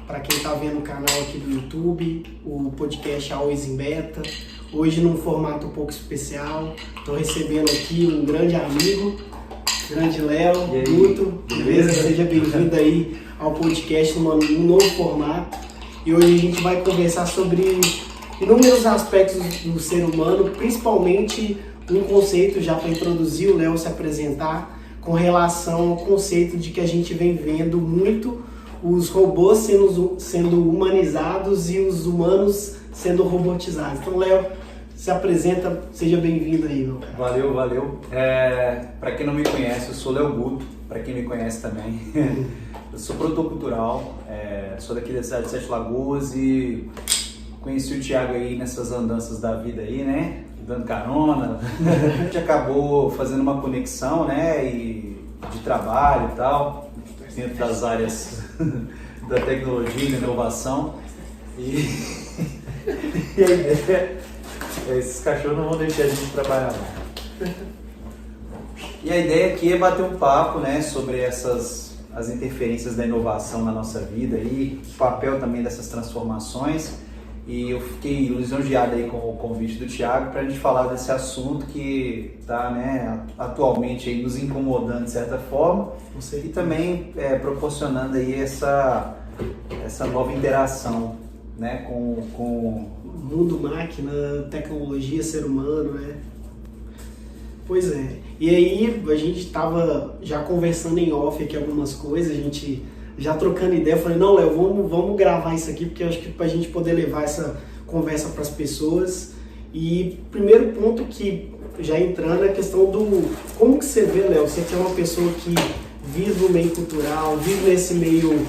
para quem está vendo o canal aqui do YouTube, o podcast Always in Beta. Hoje num formato um pouco especial, estou recebendo aqui um grande amigo, grande Léo Guto, beleza? Seja bem-vindo aí ao podcast num novo formato. E hoje a gente vai conversar sobre inúmeros aspectos do ser humano, principalmente um conceito, já para introduzir o Léo se apresentar, com relação ao conceito de que a gente vem vendo muito os robôs sendo humanizados e os humanos sendo robotizados. Então, Léo, se apresenta, seja bem-vindo aí, meu cara. Valeu. Para quem não me conhece, eu sou Léo Guto, para quem me conhece também. Eu sou produtor cultural, sou daqui da cidade de Sete Lagoas e conheci o Thiago aí nessas andanças da vida aí, né? Dando carona. A gente acabou fazendo uma conexão, né? E de trabalho e tal, dentro das áreas da tecnologia e da inovação. E a ideia esses cachorros não vão deixar a gente trabalhar. E a ideia aqui é bater um papo, né, sobre as interferências da inovação na nossa vida e o papel também dessas transformações. E eu fiquei lisonjeado aí com o convite do Thiago para a gente falar desse assunto que está, né, atualmente aí nos incomodando de certa forma e também proporcionando aí essa nova interação, né, com mundo, máquina, tecnologia, ser humano, né? Pois é. E aí a gente estava já conversando em off aqui algumas coisas, a gente já trocando ideia, eu falei, não, Léo, vamos gravar isso aqui, porque eu acho que para a gente poder levar essa conversa para as pessoas. E primeiro ponto que, já entrando, é a questão do... Como que você vê, Léo, você que é uma pessoa que vive no meio cultural, vive nesse meio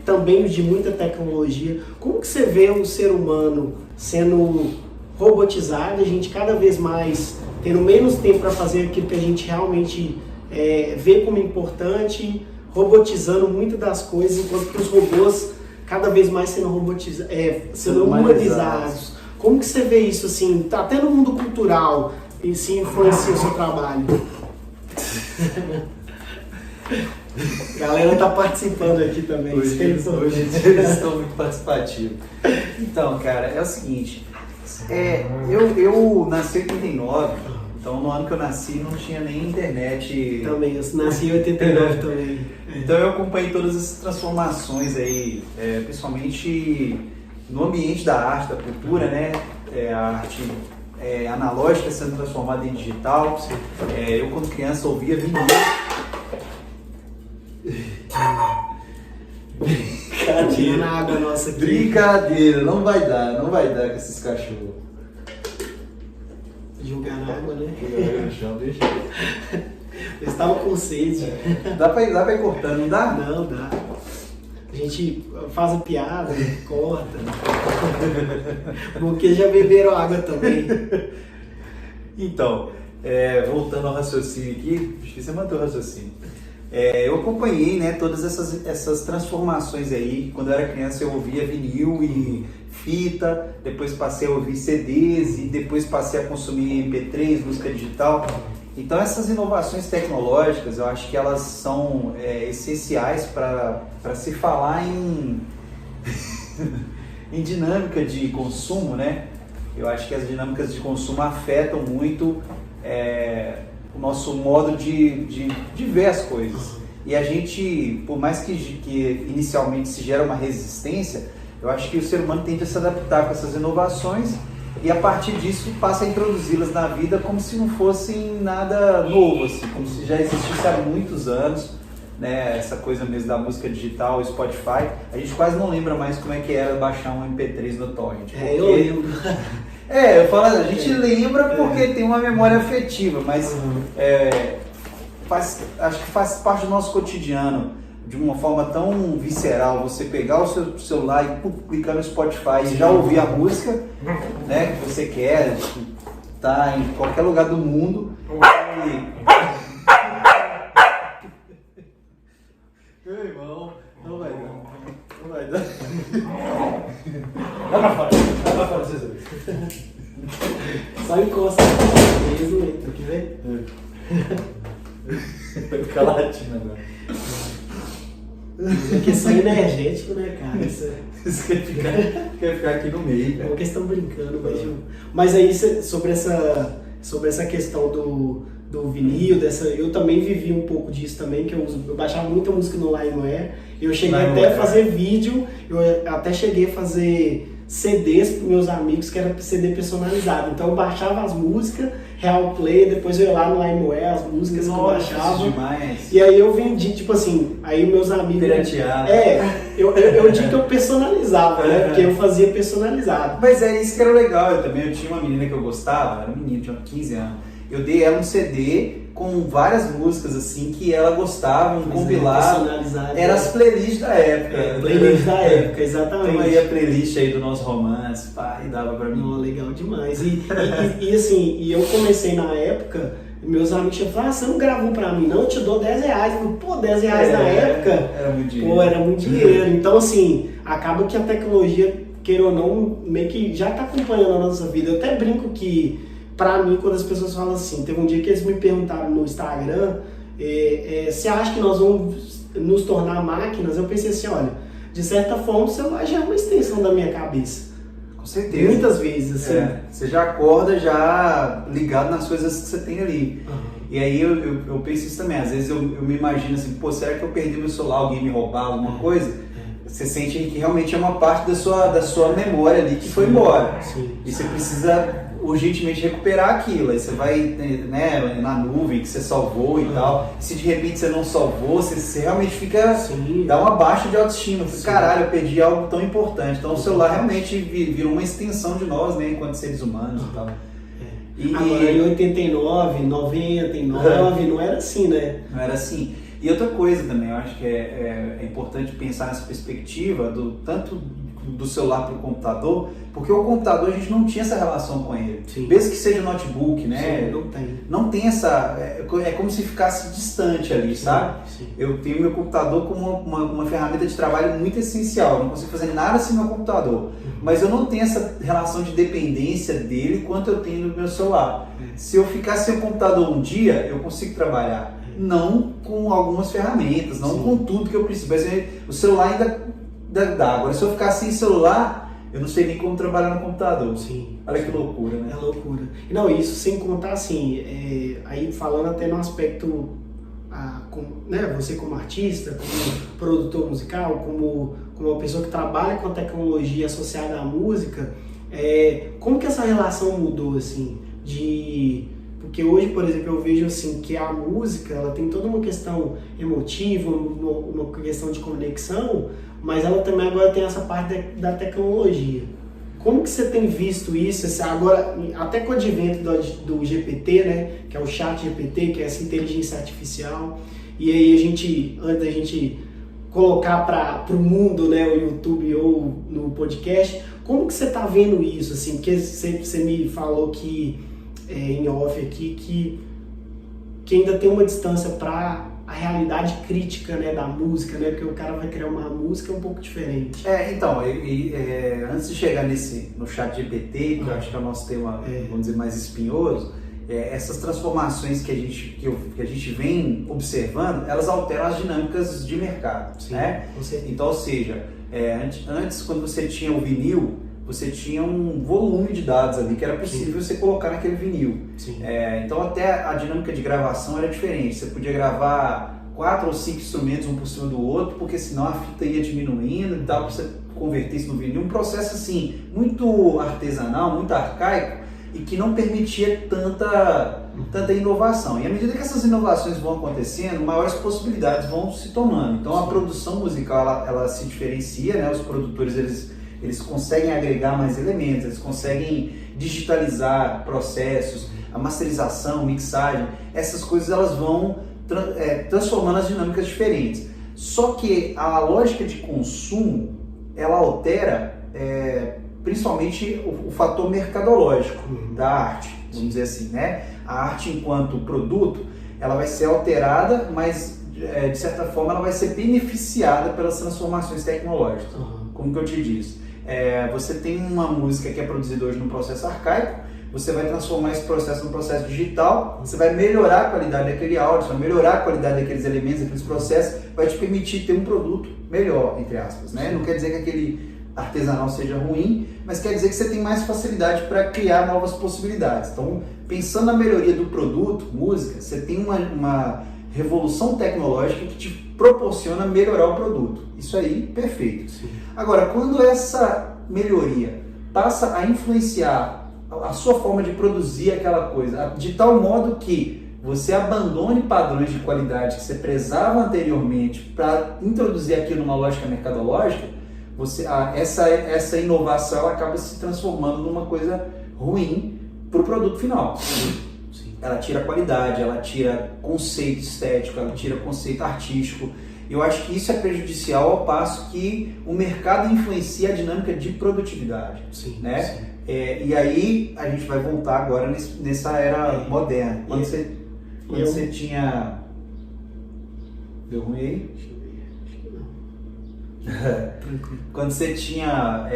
também de muita tecnologia, como que você vê o ser humano sendo robotizado, a gente cada vez mais tendo menos tempo para fazer aquilo que a gente realmente vê como importante, robotizando muitas das coisas, enquanto que os robôs cada vez mais sendo sendo humanizados. Como que você vê isso, assim, até no mundo cultural, e se influencia o seu trabalho? A galera tá participando aqui também. Hoje eles estão muito participativos. Então, cara, é o seguinte, eu nasci em 89, então no ano que eu nasci não tinha nem internet. Também, eu nasci em 89 também. Então eu acompanhei todas essas transformações aí, principalmente no ambiente da arte, da cultura, né? A arte analógica sendo transformada em digital. Eu quando criança ouvia vinil. Brincadeira na água nossa aqui. Brincadeira, não vai dar com esses cachorros. Jogar na água, né? Jogar no chão, deixa. Eles estavam com sede. Dá pra ir cortando, não dá? Não, dá. A gente faz a piada, corta. Porque já beberam água também. Então, voltando ao raciocínio aqui, acho que você manteve o raciocínio. Eu acompanhei, né, todas essas transformações aí. Quando eu era criança eu ouvia vinil e fita, depois passei a ouvir CDs e depois passei a consumir MP3, música digital. Então essas inovações tecnológicas, eu acho que elas são essenciais para se falar em dinâmica de consumo, né? Eu acho que as dinâmicas de consumo afetam muito o nosso modo de ver as coisas. E a gente, por mais que inicialmente se gera uma resistência, eu acho que o ser humano tende a se adaptar com essas inovações e a partir disso passa a introduzi-las na vida como se não fossem nada novo, assim, como se já existisse há muitos anos, né? Essa coisa mesmo da música digital, Spotify, a gente quase não lembra mais como é que era baixar um MP3 no torrent. Eu lembro. Eu falo, a gente lembra porque tem uma memória afetiva, mas acho que faz parte do nosso cotidiano, de uma forma tão visceral, você pegar o seu celular e clicar no Spotify e já ouvir a música, né, que você quer, tá em qualquer lugar do mundo. Meu irmão, não vai dar. Vai pra fora, Jesus. Só encosta. Eles não entram, quer ver? Vai ficar latindo agora. É questão energética, né, cara? Você quer ficar aqui no meio, É cara. uma questão brincando, mas aí sobre essa questão do vinil, eu também vivi um pouco disso também, que eu baixava muita música no LimeWare, eu cheguei até a fazer vídeo, eu até cheguei a fazer CDs para meus amigos, que era CD personalizado, então eu baixava as músicas, Real Play, depois eu ia lá no LimeWare, as músicas que eu baixava, demais. e aí eu vendi, tipo assim, aí meus amigos... Pirateado. Eu digo que eu personalizava, né, porque eu fazia personalizado. Mas é isso que era legal, eu tinha uma menina que eu gostava, era um menino, tinha 15 anos, eu dei ela um CD com várias músicas assim que ela gostava, um compilado, era as playlists da época. Playlist da época, exatamente. Então aí a playlist aí do nosso romance, pá, e dava pra mim. Não, legal demais. E assim, eu comecei na época, meus amigos tinham falado, você não gravou pra mim não, eu te dou R$10. Pô, R$10 na época, era muito dinheiro. Pô, era muito dinheiro. Então assim, acaba que a tecnologia, queira ou não, meio que já tá acompanhando a nossa vida. Eu até brinco que, pra mim, quando as pessoas falam assim, teve um dia que eles me perguntaram no Instagram, você acha que nós vamos nos tornar máquinas? Eu pensei assim, olha, de certa forma o celular já é uma extensão da minha cabeça. Com certeza. Muitas vezes, assim. Você já acorda já ligado nas coisas que você tem ali. Uhum. E aí eu penso isso também, às vezes eu me imagino assim, pô, será que eu perdi meu celular, alguém me roubar alguma coisa? Você sente que realmente é uma parte da sua memória ali que foi embora. Sim. E você precisa urgentemente recuperar aquilo. Aí você vai, né, na nuvem que você salvou e tal. E se de repente você não salvou, você realmente fica... Sim. Dá uma baixa de autoestima. Sim. Caralho, eu perdi algo tão importante. Então o celular realmente virou uma extensão de nós, né, enquanto seres humanos e tal. E... Agora, em 89, 99, não era assim, né? Não era assim. E outra coisa também, eu acho que é importante pensar nessa perspectiva tanto do celular para o computador, porque o computador a gente não tinha essa relação com ele. Sim. Mesmo que seja notebook, né? Sim, não tem. Não tem essa... É como se ficasse distante ali, sabe? Sim. Eu tenho meu computador como uma ferramenta de trabalho muito essencial. Eu não consigo fazer nada sem meu computador. Mas eu não tenho essa relação de dependência dele quanto eu tenho no meu celular. Se eu ficar sem o computador um dia, eu consigo trabalhar. Não com algumas ferramentas, não com tudo que eu preciso. Mas o celular ainda dá. Agora, se eu ficar sem celular, eu não sei nem como trabalhar no computador. Sim. Olha que loucura, né? É loucura. Não, isso sem contar assim, aí falando até no aspecto, né, você como artista, como produtor musical, como uma pessoa que trabalha com a tecnologia associada à música, como que essa relação mudou, assim, porque hoje, por exemplo, eu vejo assim que a música, ela tem toda uma questão emotiva, uma questão de conexão, mas ela também agora tem essa parte da tecnologia. Como que você tem visto isso? Agora, até com o advento do GPT, né, que é o chat GPT, que é essa inteligência artificial, e aí antes da gente colocar para o mundo, né, o YouTube ou no podcast, como que você está vendo isso? Assim, porque você me falou que em off aqui que ainda tem uma distância para a realidade crítica, né, da música, né, porque o cara vai criar uma música um pouco diferente. Então, antes de chegar no chat GPT, que eu acho que é o nosso tema, vamos dizer, mais espinhoso, essas transformações que a gente vem observando, elas alteram as dinâmicas de mercado. Sim, né? Então, ou seja, antes quando você tinha o vinil, você tinha um volume de dados ali que era possível você colocar naquele vinil. Então até a dinâmica de gravação era diferente. Você podia gravar 4 ou 5 instrumentos um por cima do outro, porque senão a fita ia diminuindo e tal, para você converter isso no vinil. Um processo assim, muito artesanal, muito arcaico e que não permitia tanta inovação. E à medida que essas inovações vão acontecendo, maiores possibilidades vão se tomando. Então a produção musical ela se diferencia, né? Os produtores eles conseguem agregar mais elementos, eles conseguem digitalizar processos, a masterização, mixagem, essas coisas elas vão transformando as dinâmicas diferentes. Só que a lógica de consumo, ela altera principalmente o fator mercadológico da arte, vamos dizer assim, né? A arte enquanto produto, ela vai ser alterada, mas de certa forma ela vai ser beneficiada pelas transformações tecnológicas. Como que eu te disse? Você tem uma música que é produzida hoje num processo arcaico, você vai transformar esse processo num processo digital, você vai melhorar a qualidade daquele áudio, você vai melhorar a qualidade daqueles elementos, daqueles processos, vai te permitir ter um produto melhor, entre aspas, né? Não quer dizer que aquele artesanal seja ruim, mas quer dizer que você tem mais facilidade para criar novas possibilidades. Então, pensando na melhoria do produto, música, você tem uma revolução tecnológica que te proporciona melhorar o produto. Isso aí, perfeito. Sim. Agora, quando essa melhoria passa a influenciar a sua forma de produzir aquela coisa, de tal modo que você abandone padrões de qualidade que você prezava anteriormente para introduzir aquilo numa lógica mercadológica, essa inovação ela acaba se transformando numa coisa ruim para o produto final. Sim. Ela tira qualidade, ela tira conceito estético, ela tira conceito artístico. Eu acho que isso é prejudicial ao passo que o mercado influencia a dinâmica de produtividade. Sim, né? sim. E aí a gente vai voltar agora nessa era moderna. Quando você tinha... Deu ruim aí? Deixa eu ver. Acho que não. Tranquilo. Quando você tinha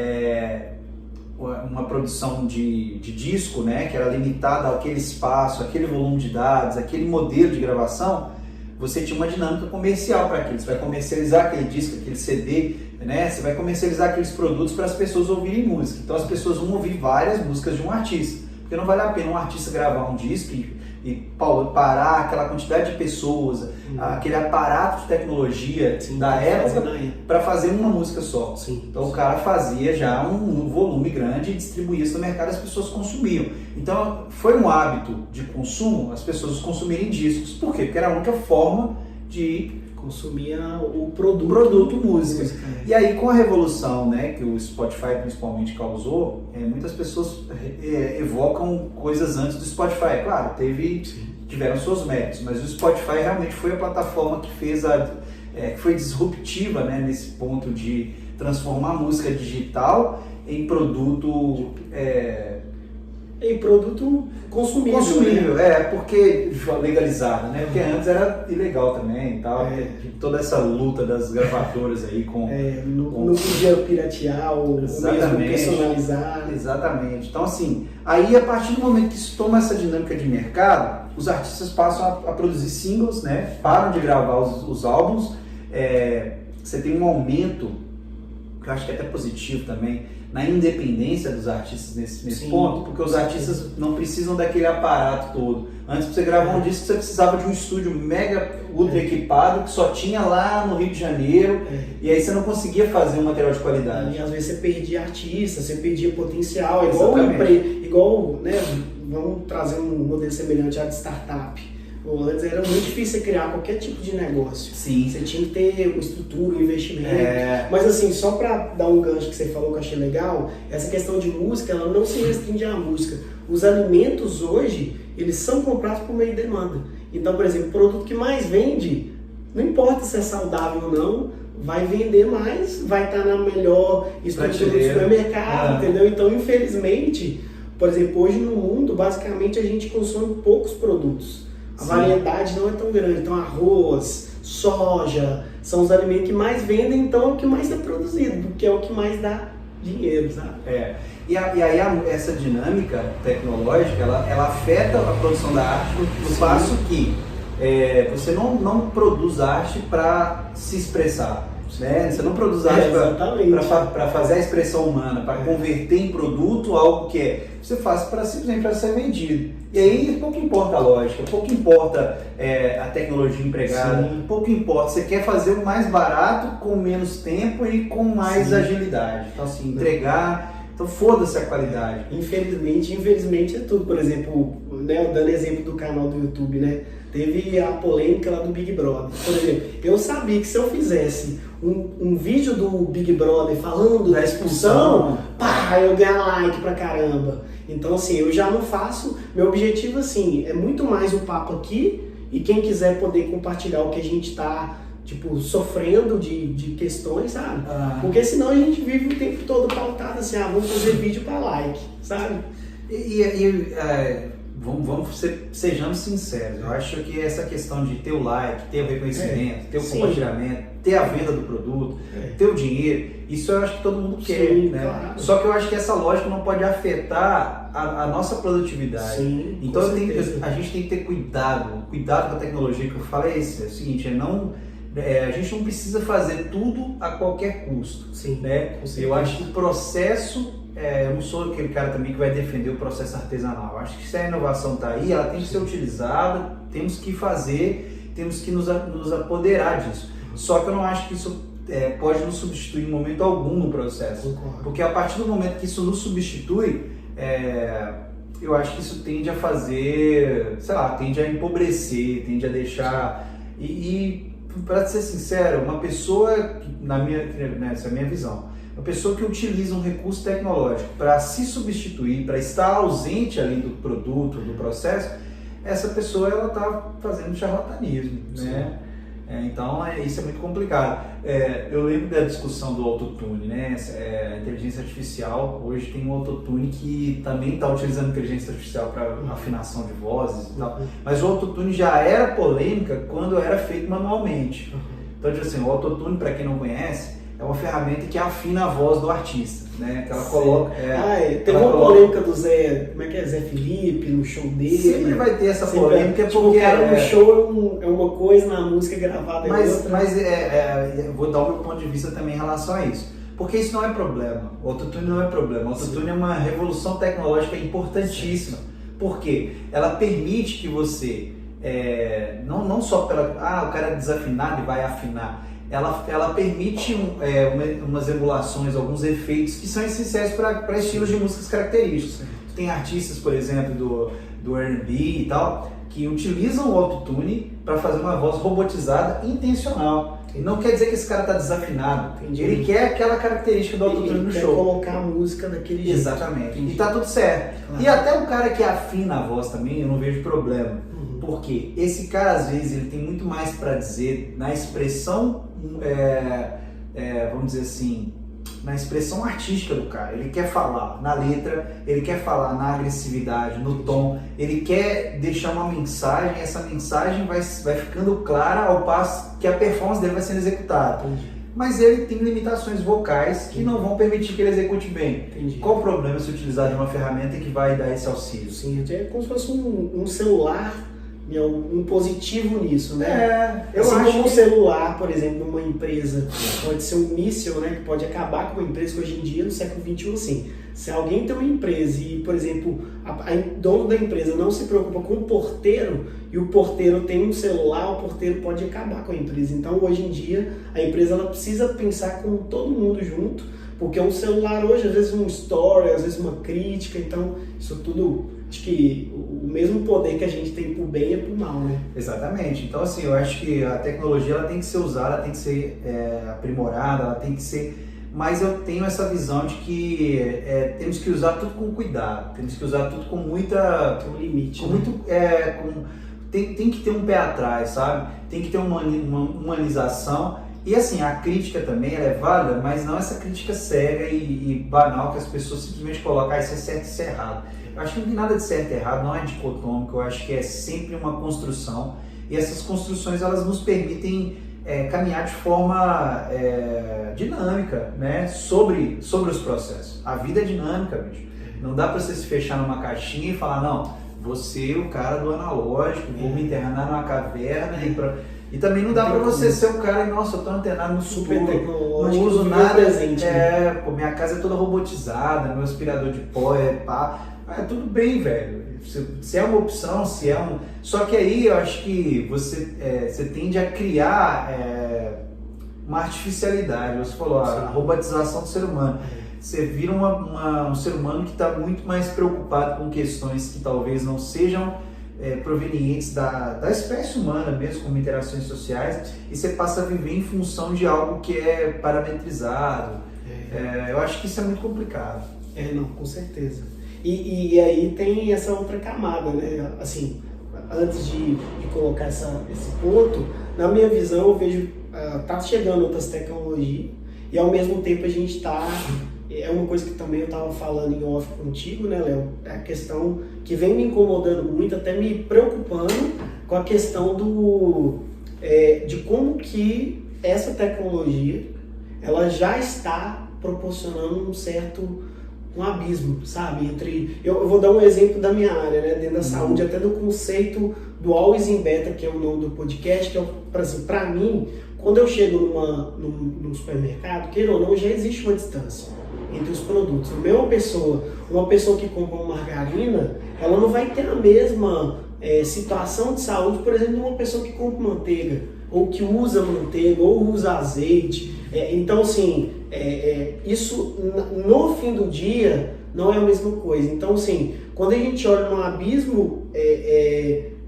uma produção de disco, né, que era limitada àquele espaço, aquele volume de dados, aquele modelo de gravação, você tinha uma dinâmica comercial para aquilo. Você vai comercializar aquele disco, aquele CD, né? Você vai comercializar aqueles produtos para as pessoas ouvirem música. Então as pessoas vão ouvir várias músicas de um artista, porque não vale a pena um artista gravar um disco e parar aquela quantidade de pessoas, aquele aparato de tecnologia da época para fazer uma música só. Sim. Então o cara fazia já um volume grande e distribuía isso no mercado, as pessoas consumiam. Então foi um hábito de consumo as pessoas consumirem discos. Por quê? Porque era a única forma de consumia o produto música. E aí com a revolução, né, que o Spotify principalmente causou, muitas pessoas evocam coisas antes do Spotify. Claro, tiveram seus méritos, mas o Spotify realmente foi a plataforma que fez que foi disruptiva, né, nesse ponto de transformar a música digital em produto consumível, né? Porque legalizado, né? Porque antes era ilegal também e tal, toda essa luta das gravadoras aí com... Não podia piratear ou mesmo personalizar. Exatamente. Então assim, aí a partir do momento que se toma essa dinâmica de mercado, os artistas passam a produzir singles, né? Param de gravar os álbuns, você tem um aumento, que eu acho que é até positivo também, na independência dos artistas nesse ponto, porque os artistas não precisam daquele aparato todo. Antes, para você gravar um disco, você precisava de um estúdio mega ultra equipado que só tinha lá no Rio de Janeiro, e aí você não conseguia fazer um material de qualidade. E às vezes você perdia artista, você perdia potencial, igual, né, vamos trazer um modelo semelhante à de startup. Antes era muito difícil você criar qualquer tipo de negócio. Sim. Você tinha que ter uma estrutura, um investimento. Mas assim, só para dar um gancho que você falou que eu achei legal, essa questão de música, ela não se restringe à música. Os alimentos hoje, eles são comprados por meio de demanda. Então, por exemplo, o produto que mais vende, não importa se é saudável ou não, vai vender mais, vai estar na melhor estrutura do supermercado, entendeu? Então, infelizmente, por exemplo, hoje no mundo, basicamente a gente consome poucos produtos. A variedade não é tão grande. Então, arroz, soja, são os alimentos que mais vendem, então é o que mais é produzido, porque é o que mais dá dinheiro, sabe? E aí essa dinâmica tecnológica, ela afeta a produção da arte no passo que você não produz arte para se expressar. Né? Você não produz arte para fazer a expressão humana, para converter em produto algo que você faz simplesmente para ser vendido. E aí pouco importa a lógica, pouco importa a tecnologia empregada, pouco importa. Você quer fazer o mais barato, com menos tempo e com mais agilidade. Então assim, entregar... Então foda-se a qualidade. Infelizmente é tudo. Por exemplo, né, dando exemplo do canal do YouTube, né? Teve a polêmica lá do Big Brother. Por exemplo, eu sabia que se eu fizesse um vídeo do Big Brother falando da expulsão, eu ia ganhar like pra caramba. Então assim, eu já não faço. Meu objetivo assim, é muito mais o papo aqui e quem quiser poder compartilhar o que a gente tá sofrendo de questões, sabe? Porque senão a gente vive o tempo todo pautado assim, vamos fazer vídeo pra like, sabe? sejamos sinceros, eu acho que essa questão de ter o like, ter o reconhecimento, ter o Sim. compartilhamento, ter a venda do produto, ter o dinheiro, isso eu acho que todo mundo quer, Sim, né? claro. Só que eu acho que essa lógica não pode afetar a nossa produtividade. Sim, Então com certeza. a gente tem que ter cuidado com a tecnologia, que eu falo é esse, é o seguinte, a gente não precisa fazer tudo a qualquer custo. Sim, né? com certeza. Eu acho que o processo, eu não sou aquele cara também que vai defender o processo artesanal. Eu acho que se a inovação está aí, ela tem que ser utilizada, temos que fazer, temos que nos apoderar disso. Só que eu não acho que isso pode nos substituir em momento algum no processo. Concordo. Porque a partir do momento que isso nos substitui, eu acho que isso tende a fazer, sei lá, tende a empobrecer, tende a deixar... E para ser sincero, uma pessoa, essa é a minha visão, uma pessoa que utiliza um recurso tecnológico para se substituir, para estar ausente ali do produto, do processo, essa pessoa ela está fazendo charlatanismo, né? Então isso é muito complicado. Eu lembro da discussão do autotune, né? A inteligência artificial hoje tem um autotune que também está utilizando inteligência artificial para afinação de vozes e tal. Mas o autotune já era polêmica quando era feito manualmente. Então, assim, o autotune, para quem não conhece, é uma ferramenta que afina a voz do artista, né? Que ela coloca. Teve uma polêmica do Zé, como é que é? Zé Felipe, no show dele. Sempre vai ter essa polêmica, tipo, porque o cara no show é uma coisa, na música gravada é outra. Mas eu vou dar o meu ponto de vista também em relação a isso. Porque isso não é problema. O autotune não é problema. O autotune é uma revolução tecnológica importantíssima. Por quê? Ela permite que você, não só o cara é desafinado e vai afinar, ela permite umas emulações, alguns efeitos que são essenciais para estilos de músicas característicos. Tem artistas, por exemplo, do R&B e tal, que utilizam o autotune para fazer uma voz robotizada intencional. Não quer dizer que esse cara está desafinado. Entendi. Ele quer aquela característica do autotune no show. Ele quer colocar a música daquele jeito. Exatamente. E tá tudo certo. Claro. E até o cara que afina a voz também, eu não vejo problema. Porque esse cara, às vezes, ele tem muito mais para dizer na expressão, vamos dizer assim, na expressão artística do cara. Ele quer falar na letra, ele quer falar na agressividade, no tom, ele quer deixar uma mensagem, essa mensagem vai ficando clara ao passo que a performance dele vai sendo executada. Mas ele tem limitações vocais que não vão permitir que ele execute bem. Entendi. Qual o problema se utilizar de uma ferramenta que vai dar esse auxílio? Sim, é como se fosse um celular, um positivo nisso, né? Eu assim acho como que um celular, por exemplo, uma empresa, pode ser um míssil, né? Que pode acabar com uma empresa, que hoje em dia, no século XXI, assim, se alguém tem uma empresa e, por exemplo, o dono da empresa não se preocupa com o porteiro e o porteiro tem um celular, o porteiro pode acabar com a empresa. Então, hoje em dia, a empresa ela precisa pensar com todo mundo junto, porque um celular hoje, às vezes um story, às vezes uma crítica, então isso tudo, acho que o mesmo poder que a gente tem pro bem é pro mal, né? Exatamente. Então, assim, eu acho que a tecnologia ela tem que ser usada, ela tem que ser aprimorada, ela tem que ser... Mas eu tenho essa visão de que temos que usar tudo com cuidado, temos que usar tudo com muita... Tem um limite, com né? muito, tem que ter um pé atrás, sabe? Tem que ter uma humanização. E assim, a crítica também ela é válida, mas não essa crítica cega e banal que as pessoas simplesmente colocam, isso é certo e isso é errado. Eu acho que não tem nada de certo e errado, não é dicotômico, eu acho que é sempre uma construção. E essas construções elas nos permitem caminhar de forma dinâmica, né? sobre os processos. A vida é dinâmica, bicho. Não dá para você se fechar numa caixinha e falar, não, você é o cara do analógico, vou me internar numa caverna e também não dá para você ser o cara, nossa, eu tô antenado no Super futuro, tecnológico, não uso viver nada, presente, né? minha casa é toda robotizada, meu aspirador de pó tudo bem, velho, se é uma opção, se é um... Só que aí eu acho que você tende a criar uma artificialidade, você falou, a robotização do ser humano. Você vira um ser humano que está muito mais preocupado com questões que talvez não sejam provenientes da espécie humana mesmo, como interações sociais, e você passa a viver em função de algo que é parametrizado. Eu acho que isso é muito complicado. Não, com certeza. E aí tem essa outra camada, né? Assim, antes de colocar esse ponto, na minha visão eu vejo tá chegando outras tecnologias e ao mesmo tempo a gente está é uma coisa que também eu estava falando em off contigo, né, Léo? É a questão que vem me incomodando muito, até me preocupando com a questão de como que essa tecnologia ela já está proporcionando um abismo, sabe? Eu vou dar um exemplo da minha área, né? Dentro da saúde, até do conceito do Always in Beta, que é o nome do podcast, que é, para mim, quando eu chego num supermercado, queira ou não, já existe uma distância entre os produtos. Uma pessoa que compra uma margarina, ela não vai ter a mesma situação de saúde, por exemplo, de uma pessoa que compra manteiga, ou que usa manteiga, ou usa azeite. Então, assim, isso no fim do dia não é a mesma coisa. Então, assim, quando a gente olha num abismo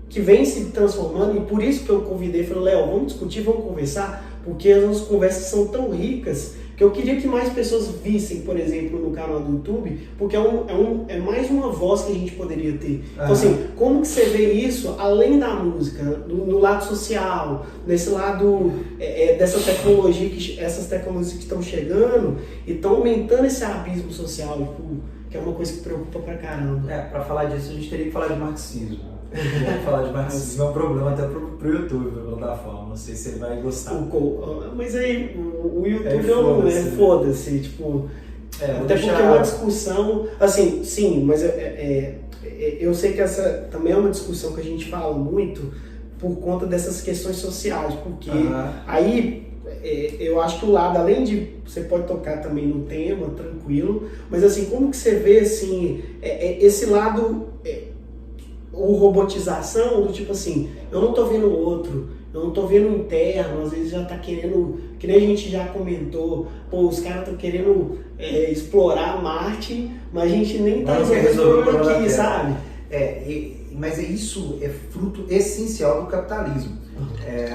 que vem se transformando, e por isso que eu convidei, falei, Léo, vamos discutir, vamos conversar, porque as nossas conversas são tão ricas que eu queria que mais pessoas vissem, por exemplo, no canal do YouTube, porque é mais uma voz que a gente poderia ter. Então, assim, como que você vê isso, além da música, no lado social, nesse lado dessa tecnologia, essas tecnologias que estão chegando e estão aumentando esse abismo social, que é uma coisa que preocupa pra caramba. Pra falar disso, a gente teria que falar de marxismo. Falar de marxismo é um problema até pro YouTube, pra plataforma. Não sei se ele vai gostar. Mas aí, o YouTube foda-se, tipo... até porque é uma discussão... Assim, sim, mas eu sei que essa também é uma discussão que a gente fala muito por conta dessas questões sociais, porque aí... eu acho que o lado, além de... Você pode tocar também no tema, tranquilo, mas assim, como que você vê, assim, esse lado... ou robotização, do tipo assim, eu não tô vendo o outro, eu não tô vendo o interno, às vezes já tá querendo, que nem a gente já comentou, os caras estão querendo explorar Marte, mas a gente nem tá resolvendo o problema aqui, sabe? Mas isso é fruto essencial do capitalismo.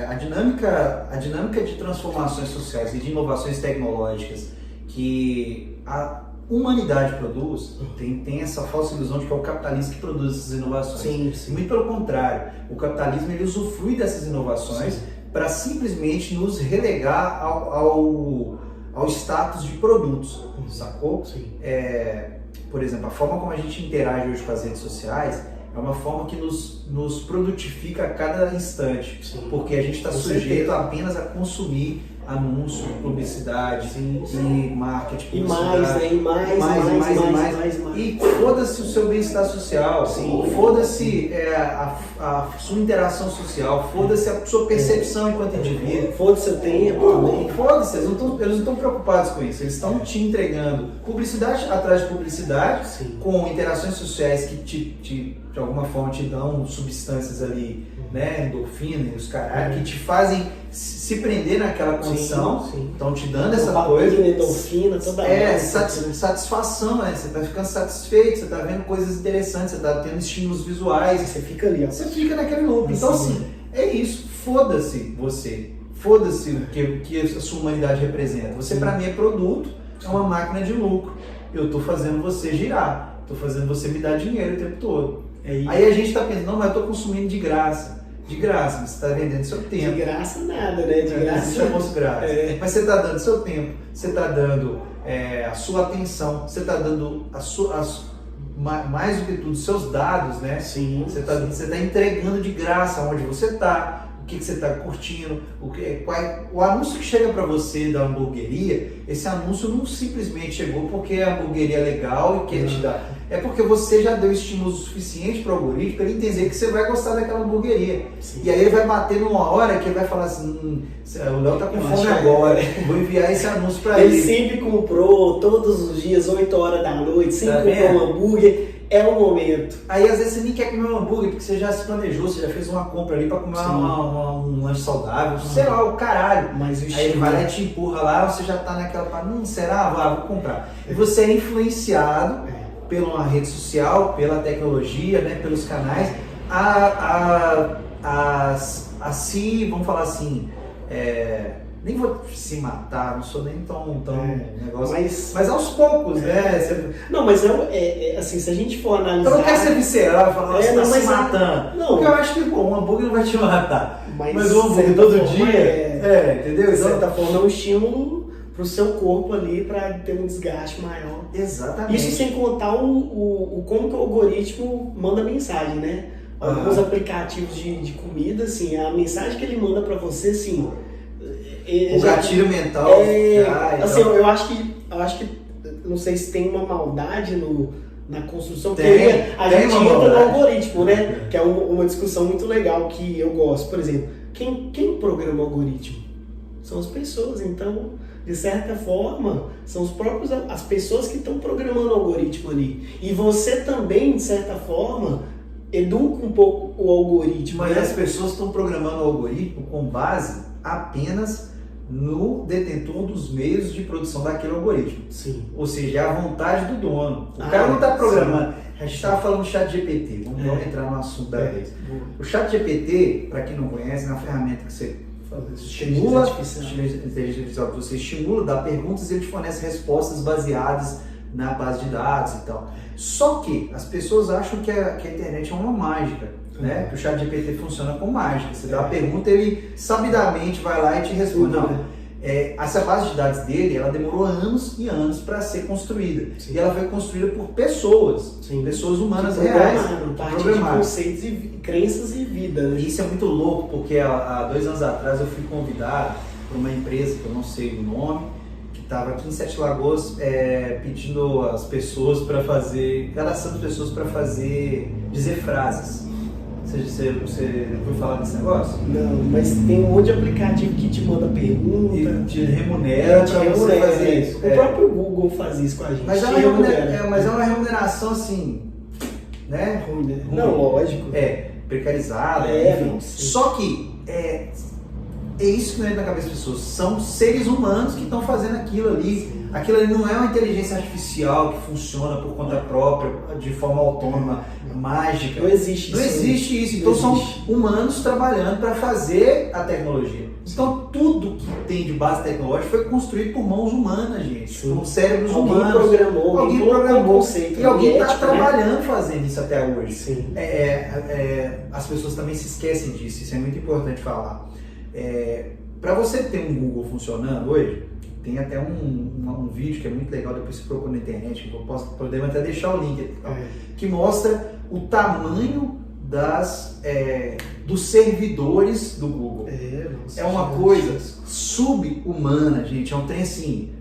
A dinâmica de transformações sociais e de inovações tecnológicas que a humanidade produz, tem essa falsa ilusão de que é o capitalismo que produz essas inovações. Sim. Muito pelo contrário, o capitalismo ele usufrui dessas inovações para simplesmente nos relegar ao status de produtos, sacou? Sim. Por exemplo, a forma como a gente interage hoje com as redes sociais é uma forma que nos produtifica a cada instante, porque a gente está sujeito apenas a consumir anúncio, publicidade e marketing, e mais. E foda-se o seu bem-estar social, foda-se a sua interação social, foda-se a sua percepção enquanto indivíduo, foda-se o tempo também. Foda-se, eles não estão preocupados com isso, eles estão te entregando publicidade atrás de publicidade, com interações sociais que de alguma forma te dão substâncias ali, né, endorfina e os caralho, que te fazem se prender naquela condição, estão te dando essa coisa. Endorfina, toda hora. Satisfação, né? Você tá ficando satisfeito, você tá vendo coisas interessantes, você tá tendo estímulos visuais. Você fica ali, ó. Você fica naquele loop. Então, assim, é isso. Foda-se você. Foda-se o que a sua humanidade representa. Você, pra mim, é produto, é uma máquina de lucro. Eu tô fazendo você girar. Tô fazendo você me dar dinheiro o tempo todo. Aí a gente tá pensando, não, mas eu tô consumindo de graça. De graça, mas você está vendendo seu tempo. De graça nada, né? De graça. Chamamos graça. Mas você está dando seu tempo, você está dando a sua atenção, você está dando mais do que tudo, seus dados, né? Sim. Você está entregando de graça onde você está, o que você está curtindo, o anúncio que chega para você da hamburgueria, esse anúncio não simplesmente chegou porque a hamburgueria é legal e quer te dar. É porque você já deu estímulo suficiente para o algoritmo para ele entender que você vai gostar daquela hamburgueria. E aí ele vai bater numa hora que ele vai falar assim, o Léo tá com fome agora, vou enviar esse anúncio para ele. Ele sempre comprou, todos os dias, 8 horas da noite, sempre comprou um hambúrguer, é o momento. Aí às vezes você nem quer comer um hambúrguer porque você já se planejou, você já fez uma compra ali para comer um lanche saudável, sei lá, o caralho. Mas aí ele vai lá e te empurra lá, você já tá naquela, será? Vou comprar. E você é influenciado pela rede social, pela tecnologia, né, pelos canais, se, vamos falar assim, nem vou se matar, não sou nem tão negócio, mas aos poucos, né? Não, mas assim, se a gente for analisar... Eu não quero ser visceral, falar você tá se matando, não. Porque eu acho que, um hambúrguer não vai te matar, mas o hambúrguer todo dia, entendeu? De certa forma é um estímulo pro seu corpo ali para ter um desgaste maior. Exatamente. Isso sem contar o como que o algoritmo manda mensagem, né? Alguns aplicativos de comida, assim, a mensagem que ele manda para você, assim... O gatilho mental. Assim, eu acho que não sei se tem uma maldade na construção, porque a gente entra no algoritmo, né? Que é uma discussão muito legal que eu gosto. Por exemplo, quem programa o algoritmo? São as pessoas. Então, de certa forma, são as pessoas que estão programando o algoritmo ali. E você também, de certa forma, educa um pouco o algoritmo. Mas né? as pessoas estão programando o algoritmo com base apenas no detentor dos meios de produção daquele algoritmo. Sim. Ou seja, é a vontade do dono. O cara não está programando. Sim. A gente estava falando do ChatGPT. Vamos entrar no assunto da vez. O ChatGPT, para quem não conhece, é uma ferramenta que você estimula, inteligência artificial, você estimula, dá perguntas e ele te fornece respostas baseadas na base de dados e tal. Só que as pessoas acham que a internet é uma mágica, né? Que o ChatGPT funciona com mágica. Você dá a pergunta, ele sabidamente vai lá e te responde. Não. Essa base de dados dele, ela demorou anos e anos para ser construída. Sim. E ela foi construída por pessoas, pessoas humanas reais. De conceitos e crenças e vida. Né? E isso é muito louco, porque há 2 anos atrás eu fui convidado por uma empresa, que eu não sei o nome, que estava aqui em Sete Lagoas pedindo as pessoas para cadastrando pessoas para dizer frases. Você ouviu falar desse negócio? Não, mas tem um monte de aplicativo que te manda pergunta. E te remunera para você fazer isso. O próprio Google faz isso com a gente. Mas é uma remuneração assim, né? Ruim, né? Não, lógico. Precarizada. Só que é isso que não entra na cabeça das pessoas. São seres humanos que estão fazendo aquilo ali. Sim. Aquilo ali não é uma inteligência artificial que funciona por conta própria, de forma autônoma, mágica. Não existe isso. Então são humanos trabalhando para fazer a tecnologia. Então tudo que tem de base tecnológica foi construído por mãos humanas, gente. Por cérebros humanos. Alguém programou. Conceito, e alguém está trabalhando fazendo isso até hoje. Sim. As pessoas também se esquecem disso, isso é muito importante falar. Para você ter um Google funcionando hoje, tem até um vídeo que é muito legal, depois você procura na internet, que podemos até deixar o link, que mostra o tamanho dos servidores do Google. É uma coisa sub-humana, gente, é um trem assim,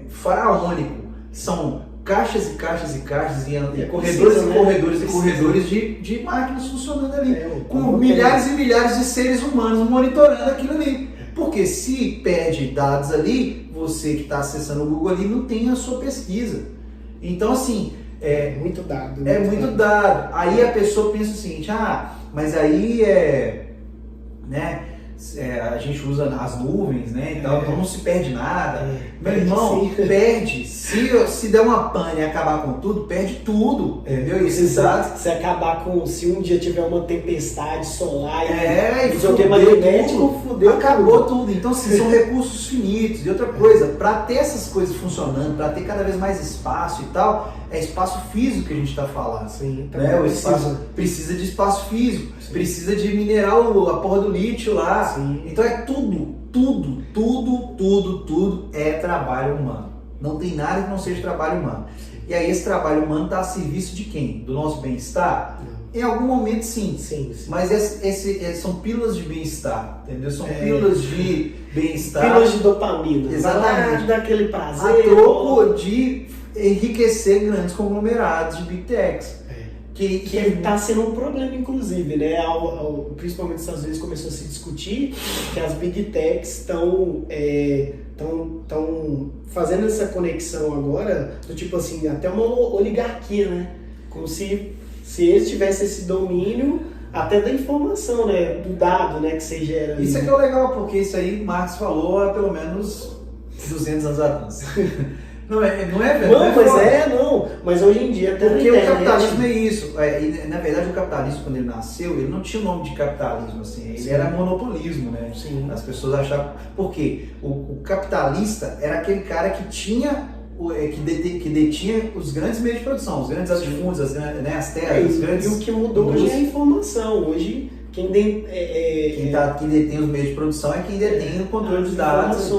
faraônico. São caixas e caixas e caixas e corredores e corredores e corredores de máquinas funcionando ali, com milhares e milhares de seres humanos monitorando aquilo ali. Porque se perde dados ali, você que está acessando o Google ali não tem a sua pesquisa. Então, assim... muito dado. Muito dado. Aí a pessoa pensa o seguinte, mas aí a gente usa as nuvens, né? Então não se perde nada. Meu irmão, perde. Se der uma pane e acabar com tudo, perde tudo. Entendeu? Se acabar se um dia tiver uma tempestade solar e fudeu magnético, fudeu. Acabou tudo. Então, assim, são recursos finitos. E outra coisa, para ter essas coisas funcionando, para ter cada vez mais espaço e tal, é espaço físico que a gente está falando. Sim, né? O espaço precisa de espaço físico, precisa de mineral, a porra do lítio lá. Sim. Então é tudo é trabalho humano. Não tem nada que não seja trabalho humano. E aí esse trabalho humano está a serviço de quem? Do nosso bem-estar? Em algum momento sim. Mas são pílulas de bem-estar, entendeu? São pílulas de bem-estar. Pílulas de dopamina. Exatamente. Daquele prazer. A troco de enriquecer grandes conglomerados de Big Techs. Que está sendo um problema, inclusive, né? Principalmente nos Estados Unidos começou a se discutir que as Big Techs estão fazendo essa conexão agora, do tipo assim, até uma oligarquia, né? Como se eles tivessem esse domínio até da informação, né? Do dado, né? Que você gera. Isso é que é legal, porque isso aí Marx falou há pelo menos 200 anos atrás. Não é verdade. Mas hoje em dia até porque o capitalismo é isso. Na verdade, o capitalismo, quando ele nasceu, ele não tinha o nome de capitalismo, assim, ele era monopolismo, né? Sim. As pessoas achavam. Por quê? O capitalista era aquele cara que tinha. Que detinha os grandes meios de produção, os grandes latifúndios, as terras, os grandes. E o que mudou hoje é a informação. Hoje, quem detém os meios de produção é quem detém o controle de dados.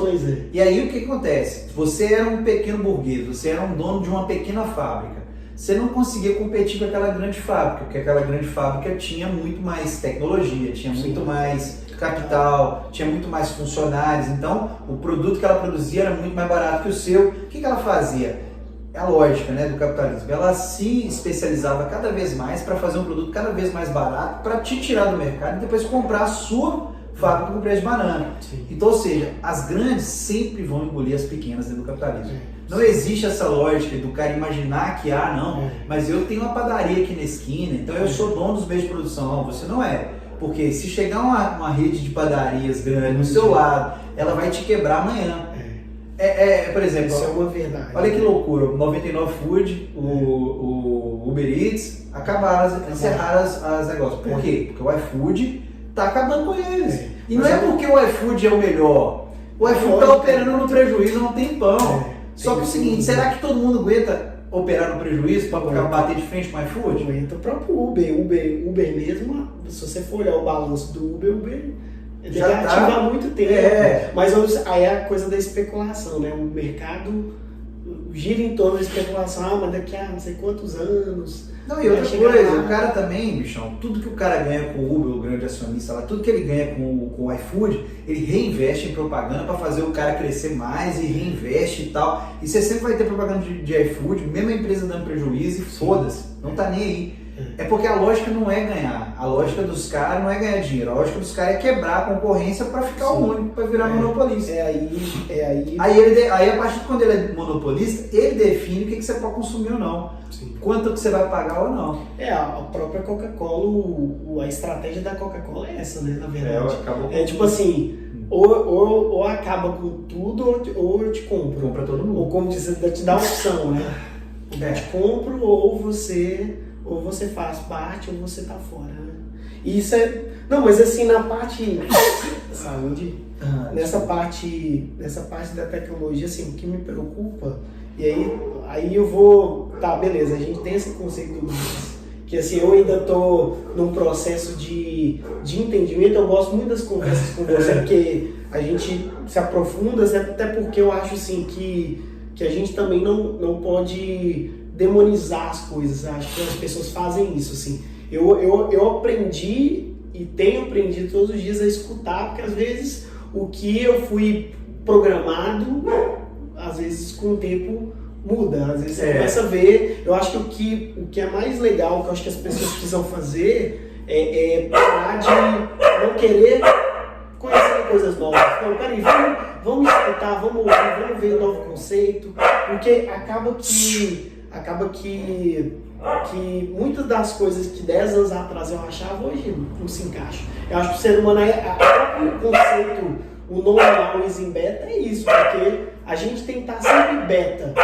E aí o que acontece? Você era um pequeno burguês, você era um dono de uma pequena fábrica. Você não conseguia competir com aquela grande fábrica, porque aquela grande fábrica tinha muito mais tecnologia, tinha muito mais capital, tinha muito mais funcionários, então o produto que ela produzia era muito mais barato que o seu. O que ela fazia? É a lógica, né, do capitalismo. Ela se especializava cada vez mais para fazer um produto cada vez mais barato para te tirar do mercado e depois comprar a sua fábrica com preço de banana. Sim. Então, ou seja, as grandes sempre vão engolir as pequenas dentro do capitalismo. Não existe essa lógica do cara imaginar que, mas eu tenho uma padaria aqui na esquina, então eu sou dono dos meios de produção. Não, você não é. Porque se chegar uma rede de padarias grande no seu lado, ela vai te quebrar amanhã. Por exemplo, isso é uma verdade. Olha que loucura, o 99 Food, o Uber Eats, encerraram as negócios. Por quê? Porque o iFood está acabando com eles. E não é porque o iFood é o melhor. O iFood está operando no prejuízo há um tempão. Só que é o seguinte, será que todo mundo aguenta operar no prejuízo para bater de frente com o iFood? Aguenta o próprio Uber mesmo, se você for olhar o balanço do Uber já negativo há muito tempo. Mas aí é a coisa da especulação, né? O mercado gira em torno da especulação, mas daqui a não sei quantos anos. Não, e outra coisa, o cara também, bichão, tudo que o cara ganha com o Uber, o grande acionista lá, tudo que ele ganha com o iFood, ele reinveste em propaganda para fazer o cara crescer mais e reinveste e tal. E você sempre vai ter propaganda de iFood, mesmo a empresa dando prejuízo e foda-se, não tá nem aí. É porque a lógica não é ganhar, a lógica dos caras não é ganhar dinheiro, a lógica dos caras é quebrar a concorrência para ficar o único, para virar monopolista. Aí a partir de quando ele é monopolista, ele define o que você pode consumir ou não, quanto que você vai pagar ou não. A própria Coca-Cola, a estratégia da Coca-Cola é essa, né, na verdade. Tipo assim, ou acaba com tudo ou eu te compro. Compra todo mundo. Ou como diz, te dá opção, né? Eu te compro ou você faz parte ou você tá fora, né? E isso é... Não, mas assim, na parte... Saúde. Nessa parte da tecnologia, assim, o que me preocupa... E aí eu vou... Tá, beleza, a gente tem esse conceito do business, que assim, eu ainda tô num processo de entendimento. Eu gosto muito das conversas com você, porque a gente se aprofunda, até porque eu acho, assim, que a gente também não pode... demonizar as coisas. Acho que as pessoas fazem isso, assim. Eu aprendi e tenho aprendido todos os dias a escutar, porque às vezes o que eu fui programado, às vezes com o tempo muda, às vezes você começa a ver. Eu acho que o que é mais legal, que eu acho que as pessoas precisam fazer é parar de não querer conhecer coisas novas. Então, peraí, vamos escutar, vamos ouvir, vamos ver um novo conceito, porque acaba que muitas das coisas que 10 anos atrás eu achava, hoje não se encaixa. Eu acho que o ser humano o conceito, o normal in beta é isso, porque a gente tem que estar sempre beta,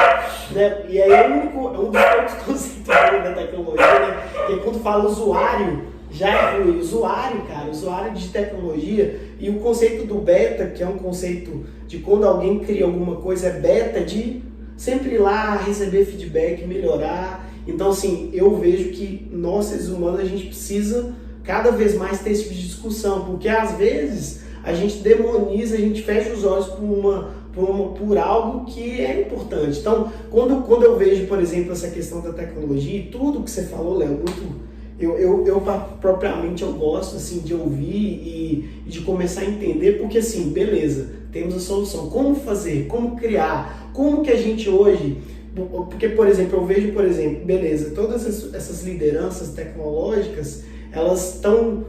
né? E aí é um dos poucos conceitos da tecnologia, né? Porque quando fala usuário, já é ruim. Usuário de tecnologia, e o conceito do beta, que é um conceito de quando alguém cria alguma coisa, é beta de sempre ir lá, receber feedback, melhorar. Então, assim, eu vejo que nós, seres humanos, a gente precisa cada vez mais ter esse tipo de discussão, porque às vezes a gente demoniza, a gente fecha os olhos por algo que é importante. Então, quando eu vejo, por exemplo, essa questão da tecnologia e tudo que você falou, Léo, eu propriamente eu gosto, assim, de ouvir e de começar a entender, porque assim, beleza, temos a solução. Como fazer? Como criar? Como que a gente hoje... Porque, por exemplo, eu vejo, beleza, todas essas lideranças tecnológicas, elas estão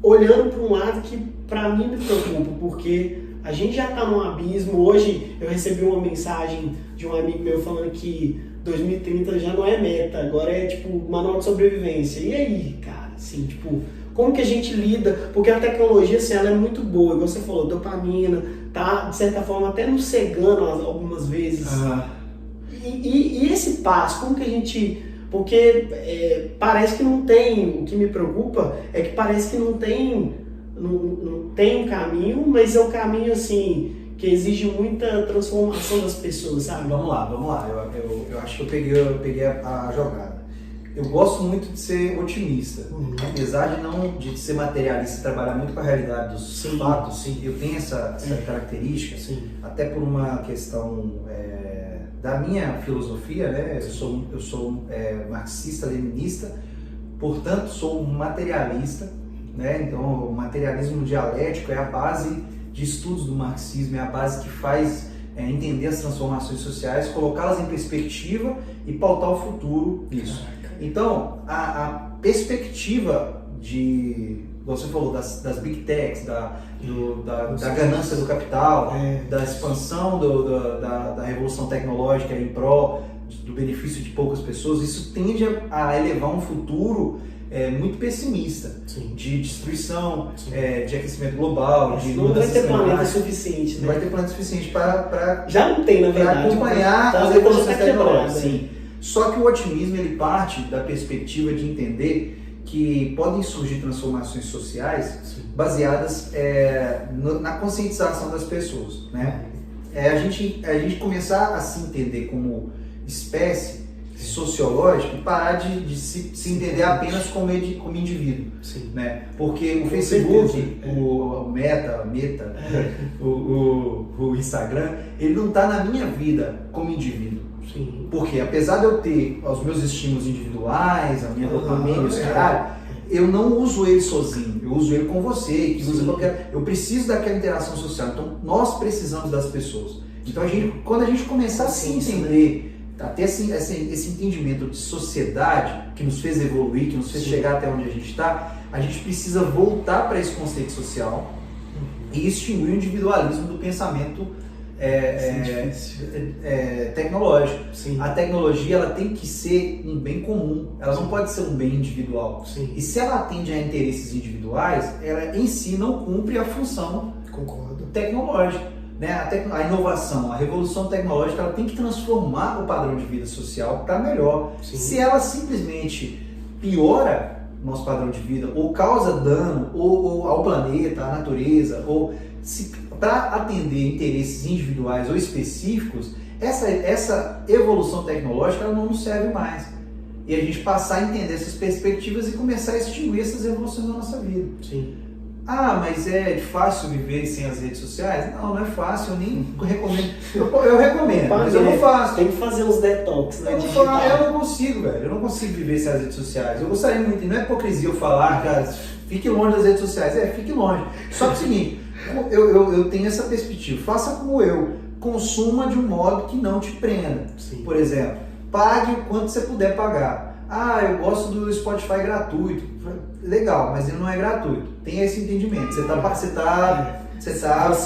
olhando para um lado que, para mim, me preocupa, porque a gente já está num abismo. Hoje, eu recebi uma mensagem de um amigo meu falando que 2030 já não é meta, agora é, tipo, manual de sobrevivência. E aí, cara, assim, tipo, como que a gente lida? Porque a tecnologia, assim, ela é muito boa, igual você falou, dopamina, tá, de certa forma, até nos cegando algumas vezes. E esse passo, como que a gente... Porque parece que não tem... O que me preocupa é que parece que não tem um caminho, mas é um caminho, assim, que exige muita transformação das pessoas, sabe? Vamos lá. Eu acho que eu peguei a jogada. Eu gosto muito de ser otimista, apesar de ser materialista e trabalhar muito com a realidade dos fatos. Eu tenho essa característica, até por uma questão da minha filosofia, né? Eu sou marxista-leninista, portanto sou materialista, né? Então o materialismo dialético é a base de estudos do marxismo, é a base que faz entender as transformações sociais, colocá-las em perspectiva e pautar o futuro disso. Então, a perspectiva como você falou, das big techs, da ganância do capital, da expansão da revolução tecnológica em prol do benefício de poucas pessoas, isso tende a elevar um futuro muito pessimista, de destruição, de aquecimento global, não vai ter planeta suficiente, né? Não vai ter planeta suficiente para já não tem, na verdade, acompanhar as evoluções tecnológicas. Só que o otimismo ele parte da perspectiva de entender que podem surgir transformações sociais baseadas na conscientização das pessoas, né? A gente começar a se entender como espécie sociológica e parar de se entender apenas como indivíduo, né? Porque o Facebook, o Meta, o Instagram, ele não está na minha vida como indivíduo. Porque apesar de eu ter os meus estímulos individuais, a minha dopamina, eu não uso ele sozinho, eu uso ele com você, eu preciso daquela interação social. Então nós precisamos das pessoas. Então quando a gente começar a se entender, até esse entendimento de sociedade que nos fez evoluir, que nos fez chegar até onde a gente está, a gente precisa voltar para esse conceito social e extinguir o individualismo do pensamento tecnológico. A tecnologia ela tem que ser um bem comum, ela não pode ser um bem individual. E se ela atende a interesses individuais, ela em si não cumpre a função tecnológica. Né? A inovação, a revolução tecnológica, ela tem que transformar o padrão de vida social para melhor. Se ela simplesmente piora o nosso padrão de vida, ou causa dano ou ao planeta, à natureza, ou para atender interesses individuais ou específicos, essa evolução tecnológica ela não nos serve mais. E a gente passar a entender essas perspectivas e começar a extinguir essas evoluções na nossa vida. Mas é fácil viver sem as redes sociais? Não é fácil, eu nem recomendo. Eu recomendo, mas eu não faço. Tem que fazer uns detox, né? Eu não consigo, velho. Eu não consigo viver sem as redes sociais. Eu gostaria muito, não é hipocrisia eu falar, cara, fique longe das redes sociais. Fique longe. Só que é o seguinte, eu tenho essa perspectiva. Faça como eu. Consuma de um modo que não te prenda. Por exemplo, pague o quanto você puder pagar. Eu gosto do Spotify gratuito. Legal, mas ele não é gratuito. Tenha esse entendimento. Você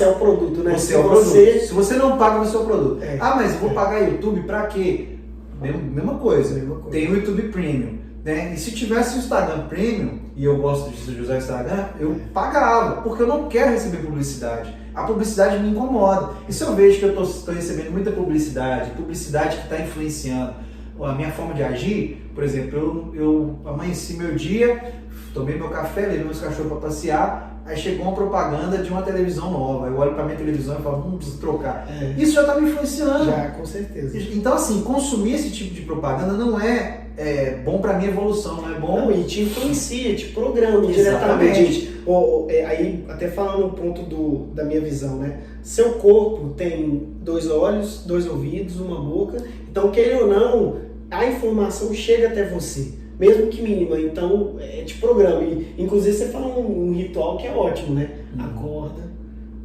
é o produto, né? Você é o produto. Se você não paga, você é o produto. Mas eu vou pagar YouTube pra quê? Mesma coisa. Tem o YouTube Premium, né? E se tivesse o Instagram Premium, e eu gosto de usar o Instagram, eu pagava, porque eu não quero receber publicidade. A publicidade me incomoda. E se eu vejo que eu estou recebendo muita publicidade que está influenciando a minha forma de agir, por exemplo, eu amanheci meu dia, tomei meu café, levei meus cachorros para passear, aí chegou uma propaganda de uma televisão nova, eu olho para minha televisão e falo, preciso trocar. Isso já está me influenciando. Já, com certeza. Então assim, consumir esse tipo de propaganda não é bom para minha evolução, não é bom. Não, e te influencia, te programa diretamente. Aí, até falando no ponto da minha visão, né? Seu corpo tem 2 olhos, 2 ouvidos, uma boca, então querendo ou não, a informação chega até você, mesmo que mínima, então te programa. E, inclusive você fala um ritual que é ótimo, né? Acorda,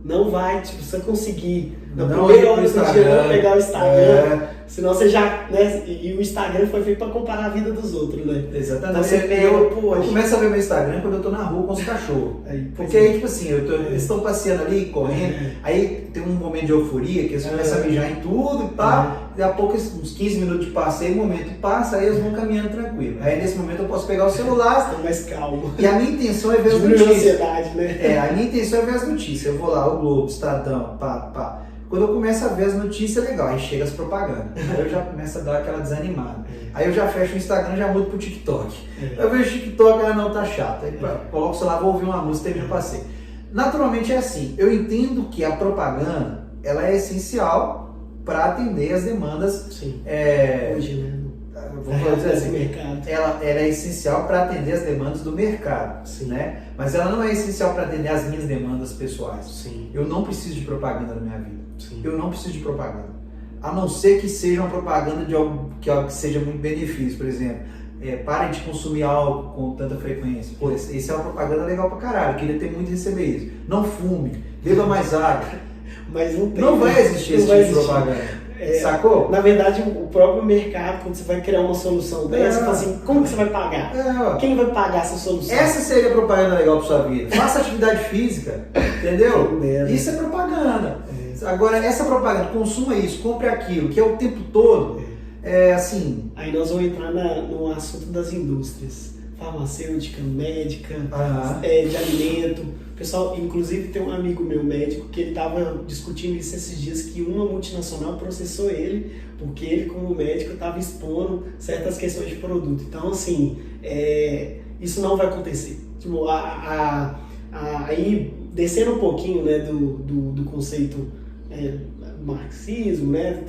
não vai, se você conseguir na primeira hora do dia não pegar o Instagram, senão você já, né? E o Instagram foi feito para comparar a vida dos outros, né? Exatamente. Então você pega, eu começo a ver meu Instagram quando eu tô na rua com os cachorros. Porque aí, tipo assim, eles estão passeando ali, correndo, aí tem um momento de euforia, que eles começam a mijar em tudo e pá, daqui a pouco, uns 15 minutos de passeio, o momento passa, aí eles vão caminhando tranquilo. Aí nesse momento eu posso pegar o celular. Estou mais calmo. E a minha intenção é ver as notícias. Ansiedade, né? A minha intenção é ver as notícias. Eu vou lá, o Globo, Estadão, pá. Quando eu começo a ver as notícias, é legal, aí chega as propagandas. Aí eu já começo a dar aquela desanimada. Aí eu já fecho o Instagram e já mudo pro TikTok. Eu vejo o TikTok, não, tá chato. Aí coloco o celular, vou ouvir uma música, termino o passeio. Naturalmente é assim, eu entendo que a propaganda, ela é essencial para atender as demandas. Hoje, né? vamos dizer assim, mercado. ela é essencial para atender as demandas do mercado, né? Mas ela não é essencial para atender as minhas demandas pessoais. Sim. Eu não preciso de propaganda na minha vida. Sim. Eu não preciso de propaganda. A não ser que seja uma propaganda de algo que seja muito benefício. Por exemplo, pare de consumir álcool com tanta frequência. Pô, esse é uma propaganda legal pra caralho. Eu queria ter muito receber isso. Não fume, beba mais água. Mas não vai existir esse tipo de propaganda. Sacou? Na verdade, o próprio mercado, quando você vai criar uma solução dessa, você fala assim, como que você vai pagar? Quem vai pagar essa solução? Essa seria a propaganda legal pra sua vida. Faça atividade física, entendeu? Isso é propaganda. Agora, essa propaganda, consuma isso, compre aquilo, que é o tempo todo, assim... Aí nós vamos entrar no assunto das indústrias. Farmacêutica, médica, de alimento. Pessoal, inclusive tem um amigo meu médico que ele estava discutindo isso esses dias, que uma multinacional processou ele porque ele, como médico, estava expondo certas questões de produto. Então, assim, isso não vai acontecer. Tipo, aí, descendo um pouquinho, né, do conceito marxismo, né,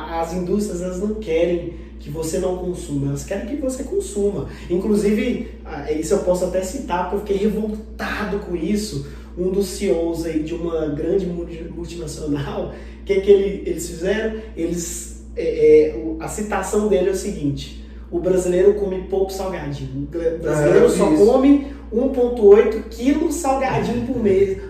as indústrias, elas não querem que você não consuma, elas querem que você consuma. Inclusive, isso eu posso até citar, porque eu fiquei revoltado com isso. Um dos CEOs aí de uma grande multinacional, o que eles fizeram? A citação dele é o seguinte: o brasileiro come pouco salgadinho. O brasileiro só come 1,8 quilos salgadinho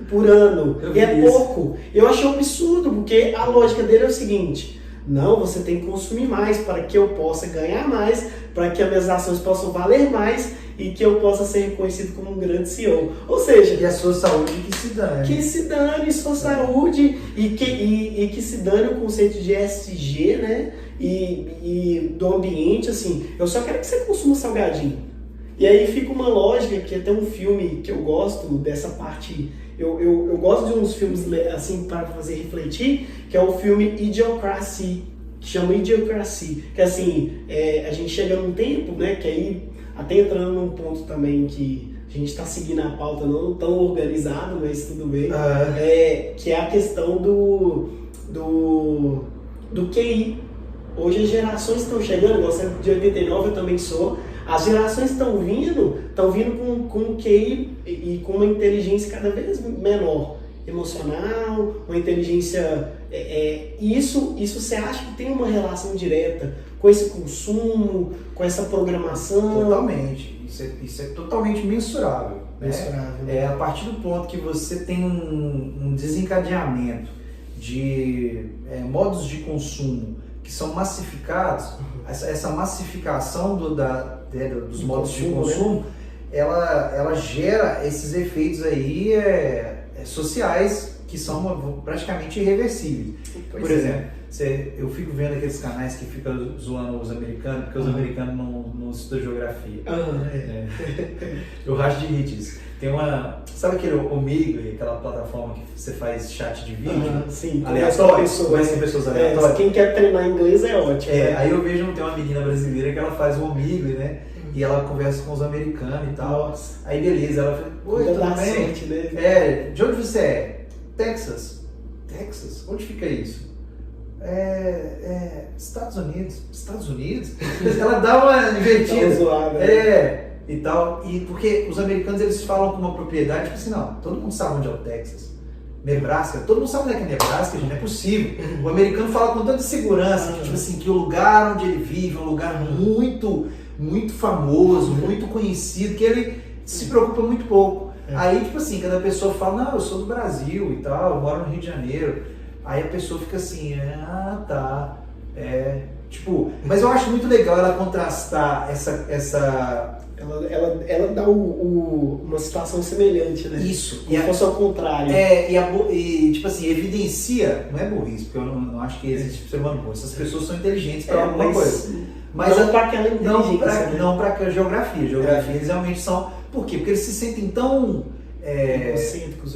por ano. E é pouco. Eu achei um absurdo, porque a lógica dele é o seguinte: não, você tem que consumir mais para que eu possa ganhar mais, para que as minhas ações possam valer mais e que eu possa ser reconhecido como um grande CEO. Ou seja... E a sua saúde que se dane. Que se dane sua saúde e que se dane o conceito de ESG, né? E do ambiente, assim. Eu só quero que você consuma salgadinho. E aí fica uma lógica, que até um filme que eu gosto dessa parte... Eu gosto de uns filmes assim para fazer refletir, que é o filme Idiocracy, que chama Idiocracy, que assim, a gente chega num tempo, né, que aí, até entrando num ponto também que a gente está seguindo a pauta não tão organizado, mas tudo bem, que é a questão do QI. Hoje as gerações estão chegando, você é de 89, eu também sou. As gerações estão vindo com um QI e com uma inteligência cada vez menor, emocional, uma inteligência... Isso você acha que tem uma relação direta com esse consumo, com essa programação? Totalmente. Isso é totalmente mensurável. Mensurável. Né? A partir do ponto que você tem um desencadeamento de modos de consumo que são massificados, essa massificação dos modos de consumo, né? ela gera esses efeitos aí sociais que são praticamente irreversíveis. Por exemplo, eu fico vendo aqueles canais que ficam zoando os americanos, porque os americanos não estudam geografia. Eu racho de rir disso. Tem sabe aquele Omegle, aquela plataforma que você faz chat de vídeo? Sim, aleatórias, conhece pessoas aleatórias. Quem quer treinar inglês é ótimo. Aí eu vejo, tem uma menina brasileira que ela faz o Omegle, né? E ela conversa com os americanos e tal. Nossa. Aí beleza, ela fala, oi, tudo bem? Né? De onde você é? Texas. Texas? Onde fica isso? Estados Unidos. Estados Unidos? Ela dá uma invertida. Zoada, e tal. E porque os americanos, eles falam com uma propriedade, tipo assim, não, todo mundo sabe onde é o Texas. Nebraska, todo mundo sabe onde é que é Nebraska, gente, não é possível. O americano fala com tanta segurança, que, tipo assim, que o lugar onde ele vive é um lugar muito, muito famoso, muito conhecido, que ele se preocupa muito pouco. Aí, tipo assim, cada pessoa fala, não, eu sou do Brasil e tal, eu moro no Rio de Janeiro. Aí a pessoa fica assim, tá. Mas eu acho muito legal ela contrastar essa... Ela dá uma situação semelhante, né? Isso. Como se fosse ao contrário. E tipo assim, evidencia, não é burrice, porque eu não acho que existe ser humano burro. Essas pessoas são inteligentes para alguma coisa. Mas não para aquela inteligência. Não para a geografia. Geografia eles realmente são... Por quê? Porque eles se sentem tão... egocêntricos,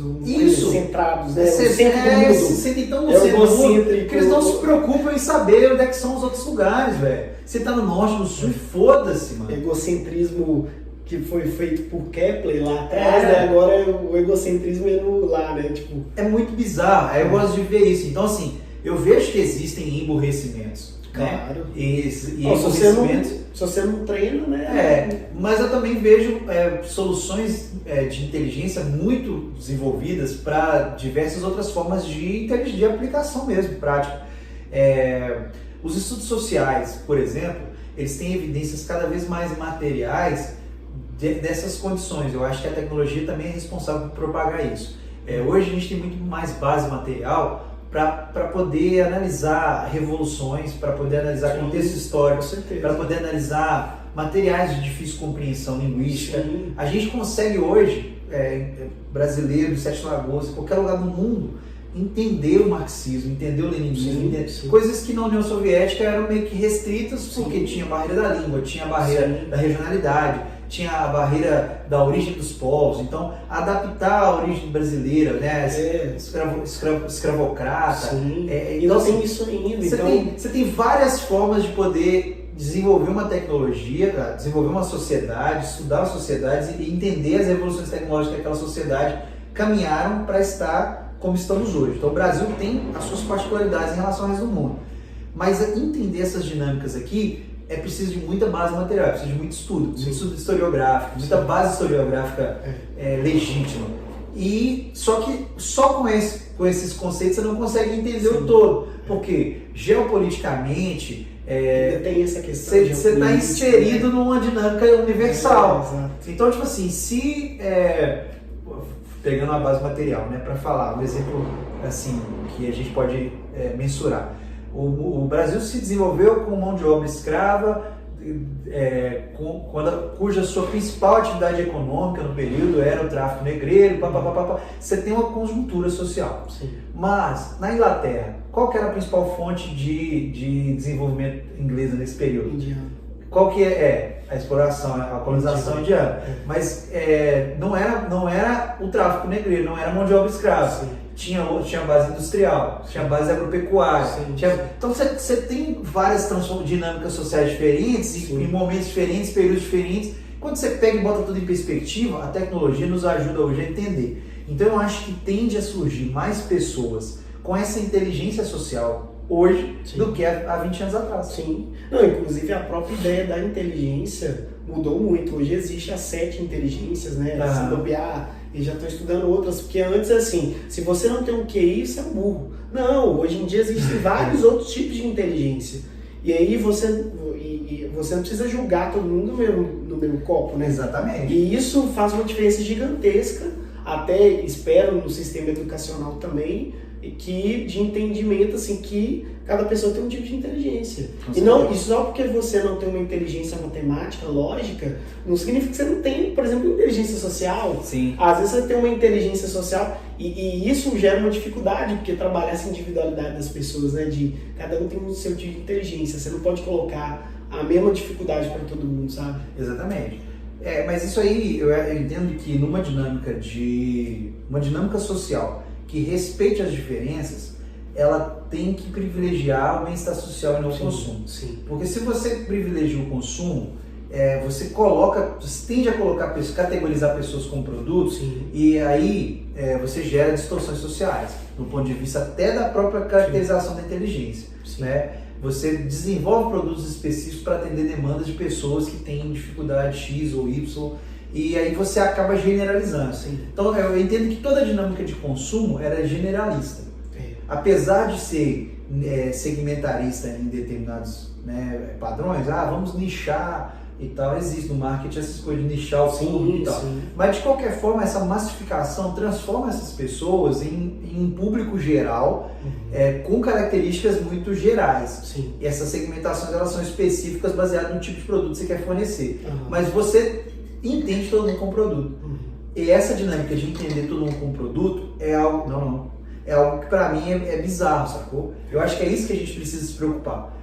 centrados, né? Se sentem tão no centro do mundo que eles não se preocupam em saber onde é que são os outros lugares, velho. Você tá no norte, no sul, e foda-se, mano. Egocentrismo que foi feito por Kepler lá atrás, né? Agora o egocentrismo é lá, né? Tipo... É muito bizarro, eu gosto de ver isso. Então, assim, Eu vejo que existem emburrecimentos. Claro. Né? E Se você não treina, né? Mas eu também vejo soluções de inteligência muito desenvolvidas para diversas outras formas de aplicação mesmo, prática. Os estudos sociais, por exemplo, eles têm evidências cada vez mais materiais dessas condições. Eu acho que a tecnologia também é responsável por propagar isso. Hoje a gente tem muito mais base material para poder analisar revoluções, para poder analisar contexto histórico, para poder analisar materiais de difícil compreensão linguística. Sim. A gente consegue hoje, brasileiro, de Sete Lagoas, em qualquer lugar do mundo, entender o marxismo, entender o leninismo, coisas que na União Soviética eram meio que restritas, porque tinha a barreira da língua, tinha a barreira da regionalidade, tinha a barreira da origem dos povos. Então, adaptar a origem brasileira, né, escravocrata. Então, tem isso ainda. Você tem várias formas de poder desenvolver uma tecnologia, desenvolver uma sociedade, estudar as sociedades e entender as revoluções tecnológicas que aquela sociedade caminharam para estar como estamos hoje. Então, o Brasil tem as suas particularidades em relação ao resto do mundo. Mas entender essas dinâmicas aqui é preciso de muita base material, é preciso de muito estudo historiográfico, muita base historiográfica legítima. E só que só com esses conceitos você não consegue entender o todo, porque geopoliticamente tem essa questão. Você está inserido numa dinâmica universal. Então, tipo assim, se pegando uma base material, né, para falar um exemplo assim que a gente pode mensurar. O Brasil se desenvolveu com mão de obra escrava, cuja sua principal atividade econômica no período era o tráfico negreiro, Você tem uma conjuntura social. Sim. Mas, na Inglaterra, qual que era a principal fonte de desenvolvimento inglesa nesse período? Indiano. Qual que a exploração, a colonização indiana? Mas não era o tráfico negreiro, não era mão de obra escrava. Sim. Tinha base industrial, tinha base agropecuária. Então você tem várias dinâmicas sociais diferentes, em momentos diferentes, períodos diferentes. Quando você pega e bota tudo em perspectiva, a tecnologia nos ajuda hoje a entender. Então eu acho que tende a surgir mais pessoas com essa inteligência social hoje do que há 20 anos atrás. Sim. Não, inclusive a própria ideia da inteligência mudou muito. Hoje existe as 7 inteligências, né? Se bobear, e já estou estudando outras, porque antes, assim, se você não tem um QI, você é um burro. Não, hoje em dia existem vários outros tipos de inteligência. E aí você não precisa julgar todo mundo no mesmo copo, né? Exatamente. E isso faz uma diferença gigantesca, até espero no sistema educacional também, de entendimento, assim, que cada pessoa tem um tipo de inteligência. E só porque você não tem uma inteligência matemática, lógica, não significa que você não tem, por exemplo, inteligência social. Sim. Às vezes você tem uma inteligência social e isso gera uma dificuldade, porque trabalhar essa individualidade das pessoas, né, de cada um tem o seu tipo de inteligência, você não pode colocar a mesma dificuldade para todo mundo, sabe? Exatamente. Mas isso aí, eu entendo que numa dinâmica social que respeite as diferenças, ela tem que privilegiar o bem-estar social e não o consumo. Sim. Porque se você privilegia o consumo, você tende a categorizar pessoas como produtos. Sim. E aí você gera distorções sociais, do ponto de vista até da própria caracterização da inteligência. Né? Você desenvolve produtos específicos para atender demandas de pessoas que têm dificuldade X ou Y, e aí você acaba generalizando. Então eu entendo que toda a dinâmica de consumo era generalista. Apesar de ser segmentarista em determinados padrões, vamos nichar e tal, existe no marketing essas coisas de nichar o público e tal. Mas de qualquer forma, essa massificação transforma essas pessoas em um público geral, com características muito gerais. E essas segmentações, elas são específicas baseadas no tipo de produto que você quer fornecer. Mas você entende todo mundo como produto. E essa dinâmica de entender todo mundo como produto é algo... É algo que pra mim é bizarro, sacou? Eu acho que é isso que a gente precisa se preocupar.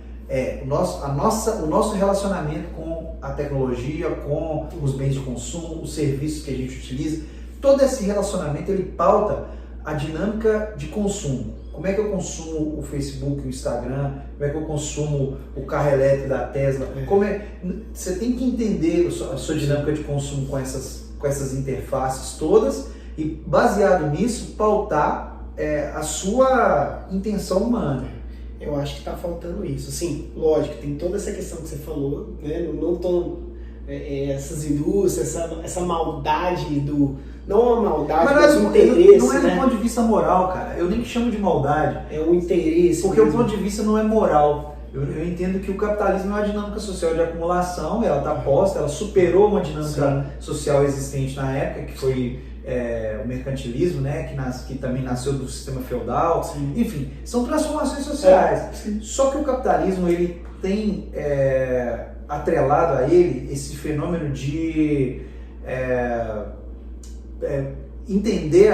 O nosso relacionamento com a tecnologia, com os bens de consumo, os serviços que a gente utiliza. Todo esse relacionamento, ele pauta a dinâmica de consumo. Como é que eu consumo o Facebook, o Instagram? Como é que eu consumo o carro elétrico da Tesla? Você tem que entender a sua dinâmica de consumo com essas interfaces todas e, baseado nisso, pautar a sua intenção humana. Eu acho que está faltando isso. Assim, lógico, tem toda essa questão que você falou, né? Não tão essas indústrias, essa maldade do... Não a maldade, mas o interesse, não é do né? ponto de vista moral, cara. Eu nem chamo de maldade. É o interesse. Porque mesmo. o ponto de vista não é moral. Eu entendo que o capitalismo é uma dinâmica social de acumulação, ela está posta, ela superou uma dinâmica social existente na época, que foi o mercantilismo, né? Que também nasceu do sistema feudal. Sim. Enfim, são transformações sociais. Só que o capitalismo ele tem atrelado a ele esse fenômeno de entender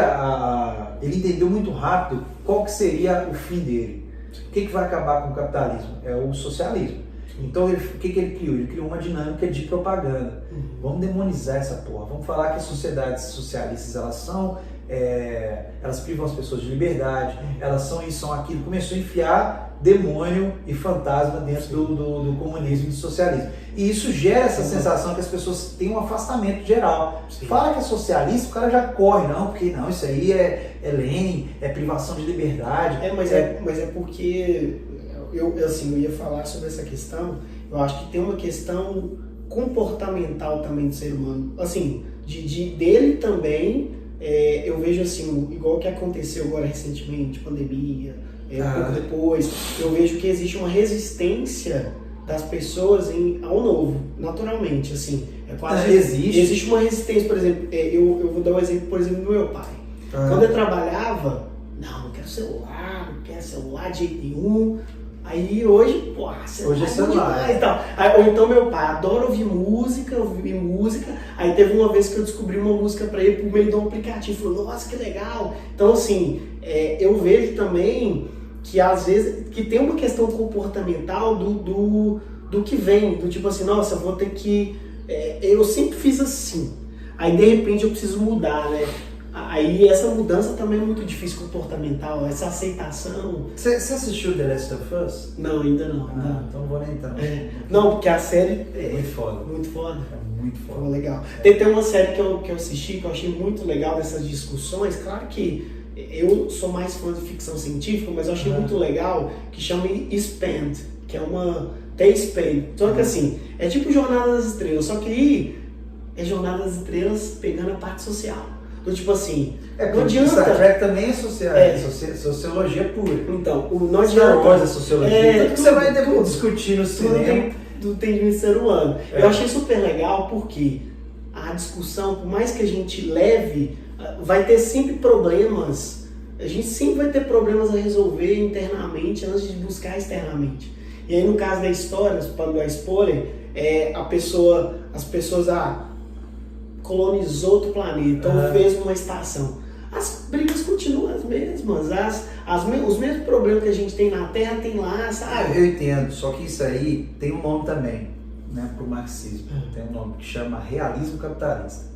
ele entendeu muito rápido qual que seria o fim dele. O que vai acabar com o capitalismo? É o socialismo. Então, o que ele criou? Ele criou uma dinâmica de propaganda. Vamos demonizar essa porra. Vamos falar que as sociedades socialistas, elas privam as pessoas de liberdade, elas são isso, são aquilo. Começou a enfiar demônio e fantasma dentro do comunismo e do socialismo. E isso gera essa sensação que as pessoas têm um afastamento geral. Fala que é socialista, o cara já corre. Não, porque não, isso aí é Lenin, é privação de liberdade. Mas é porque eu ia falar sobre essa questão. Eu acho que tem uma questão comportamental também do ser humano. Assim, dele também, eu vejo assim, igual que aconteceu agora recentemente, pandemia, pouco depois, eu vejo que existe uma resistência das pessoas ao novo, naturalmente, assim. Existe uma resistência, por exemplo, eu vou dar um exemplo, por exemplo, do meu pai. Quando eu trabalhava, não quero celular de jeito nenhum. Aí hoje, hoje é celular e tal. Ou então meu pai adora ouvir música. Aí teve uma vez que eu descobri uma música pra ele por meio de um aplicativo. Falou, nossa, que legal. Então assim, eu vejo também que às vezes que tem uma questão comportamental do que vem, do tipo assim, nossa, eu vou ter que... eu sempre fiz assim. Aí de repente eu preciso mudar, né? Aí essa mudança também é muito difícil comportamental, essa aceitação. Você assistiu The Last of Us? Não, ainda não. Então não vou nem entrar. Não, porque a série é muito foda. Muito foda. É muito foda. Legal. Tem uma série que eu assisti, que eu achei muito legal dessas discussões. Claro que eu sou mais fã de ficção científica, mas eu achei muito legal, que chama Spanned, que é uma... T-Spade. Só que assim, é tipo Jornada das Estrelas, só que aí é Jornada das Estrelas pegando a parte social. Então, tipo assim, não adianta... Star Trek também é sociologia pura. Então, não adianta... Star Wars é sociologia. Tudo que você vai discutir no cinema... Tudo tem de ser humano. Eu achei super legal porque a discussão, por mais que a gente leve, vai ter sempre problemas. A gente sempre vai ter problemas a resolver internamente antes de buscar externamente. E aí, no caso da história, para não dar spoiler, as pessoas colonizou outro planeta, ou fez uma estação. As brigas continuam as mesmas, os mesmos problemas que a gente tem na Terra, tem lá, sabe? Eu entendo, só que isso aí tem um nome também, né, pro marxismo. Tem um nome que chama realismo capitalista.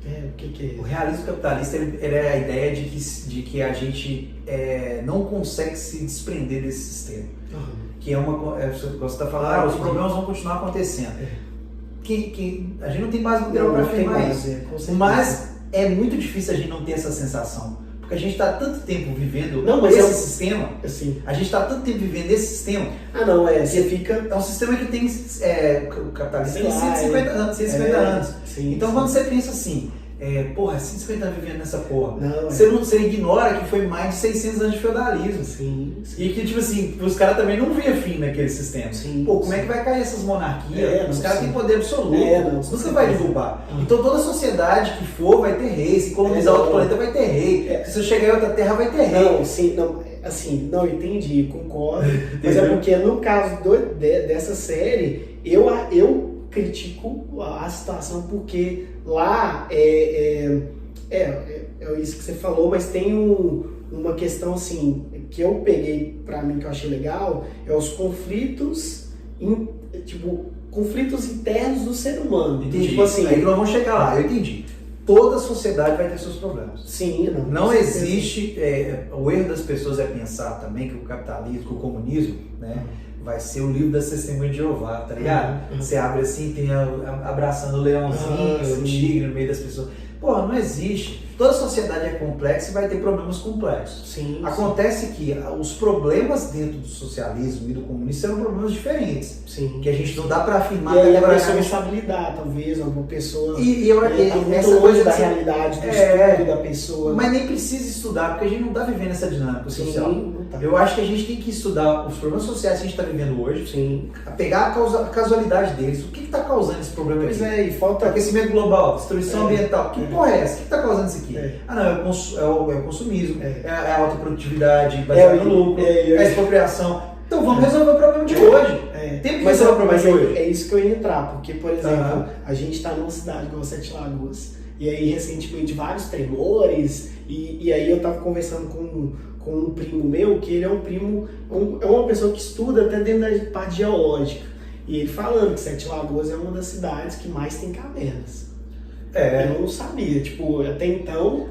O que é? O realismo capitalista ele é a ideia de que a gente não consegue se desprender desse sistema. Que você está falando, os problemas vão continuar acontecendo. Que a gente não tem base material para afirmar isso. Mas é muito difícil a gente não ter essa sensação. Porque a gente está tanto tempo vivendo esse sistema. Assim. A gente está tanto tempo vivendo esse sistema. Você fica... É um sistema que tem... o capitalismo tem 150 anos. Sim, então quando você pensa assim... 150 anos vivendo nessa porra. Você ignora que foi mais de 600 anos de feudalismo. Sim. E que, tipo assim, os caras também não viam fim naquele sistema. Como é que vai cair essas monarquias? Os caras têm poder absoluto. Nunca vai derrubar. Então toda sociedade que for vai ter rei. Se colonizar outro planeta vai ter rei. Se você chegar em outra terra vai ter rei. Não, entendi, concordo. Mas é porque no caso dessa série, eu critico a situação porque lá é isso que você falou, mas tem uma questão assim que eu peguei pra mim que eu achei legal, os conflitos conflitos internos do ser humano. Entendi. Tipo assim, aí nós vamos chegar lá, eu entendi. Toda sociedade vai ter seus problemas. Sim, não existe. O erro das pessoas é pensar também que o capitalismo, que o comunismo, né, vai ser o livro das testemunhas de Jeová, tá ligado? Você abre assim, tem abraçando o leãozinho, o tigre no meio das pessoas. Porra, não existe. Toda sociedade é complexa e vai ter problemas complexos. Sim, Acontece que os problemas dentro do socialismo e do comunismo são problemas diferentes. sim. Que a gente não dá para afirmar E aí a pessoa categoricamente. não sabe lidar, talvez, alguma pessoa tá muito essa longe coisa da de- realidade, do estudo da pessoa. Mas nem precisa estudar, porque a gente não está vivendo essa dinâmica social. não tá. Eu acho que a gente tem que estudar os problemas sociais que a gente está vivendo hoje, Sim. pegar a casualidade deles. O que está causando esse problema Pois aqui? é, e falta... Aquecimento global, destruição É. ambiental. Que porra é essa? O que está causando isso aqui? É. Ah, não, é o consumismo, É. é a alta produtividade baseada no lucro, é a expropriação. Então vamos resolver o problema de hoje. Tem que Mas, resolver o problema de hoje. é isso que eu ia entrar, porque, por exemplo, Aham. a gente está numa cidade igual Sete Lagoas, e aí recentemente vários tremores, e aí eu tava conversando com um primo meu, que ele é um primo, é uma pessoa que estuda até dentro da parte geológica, e ele falando que Sete Lagoas é uma das cidades que mais tem cavernas. Eu não sabia, tipo, até então,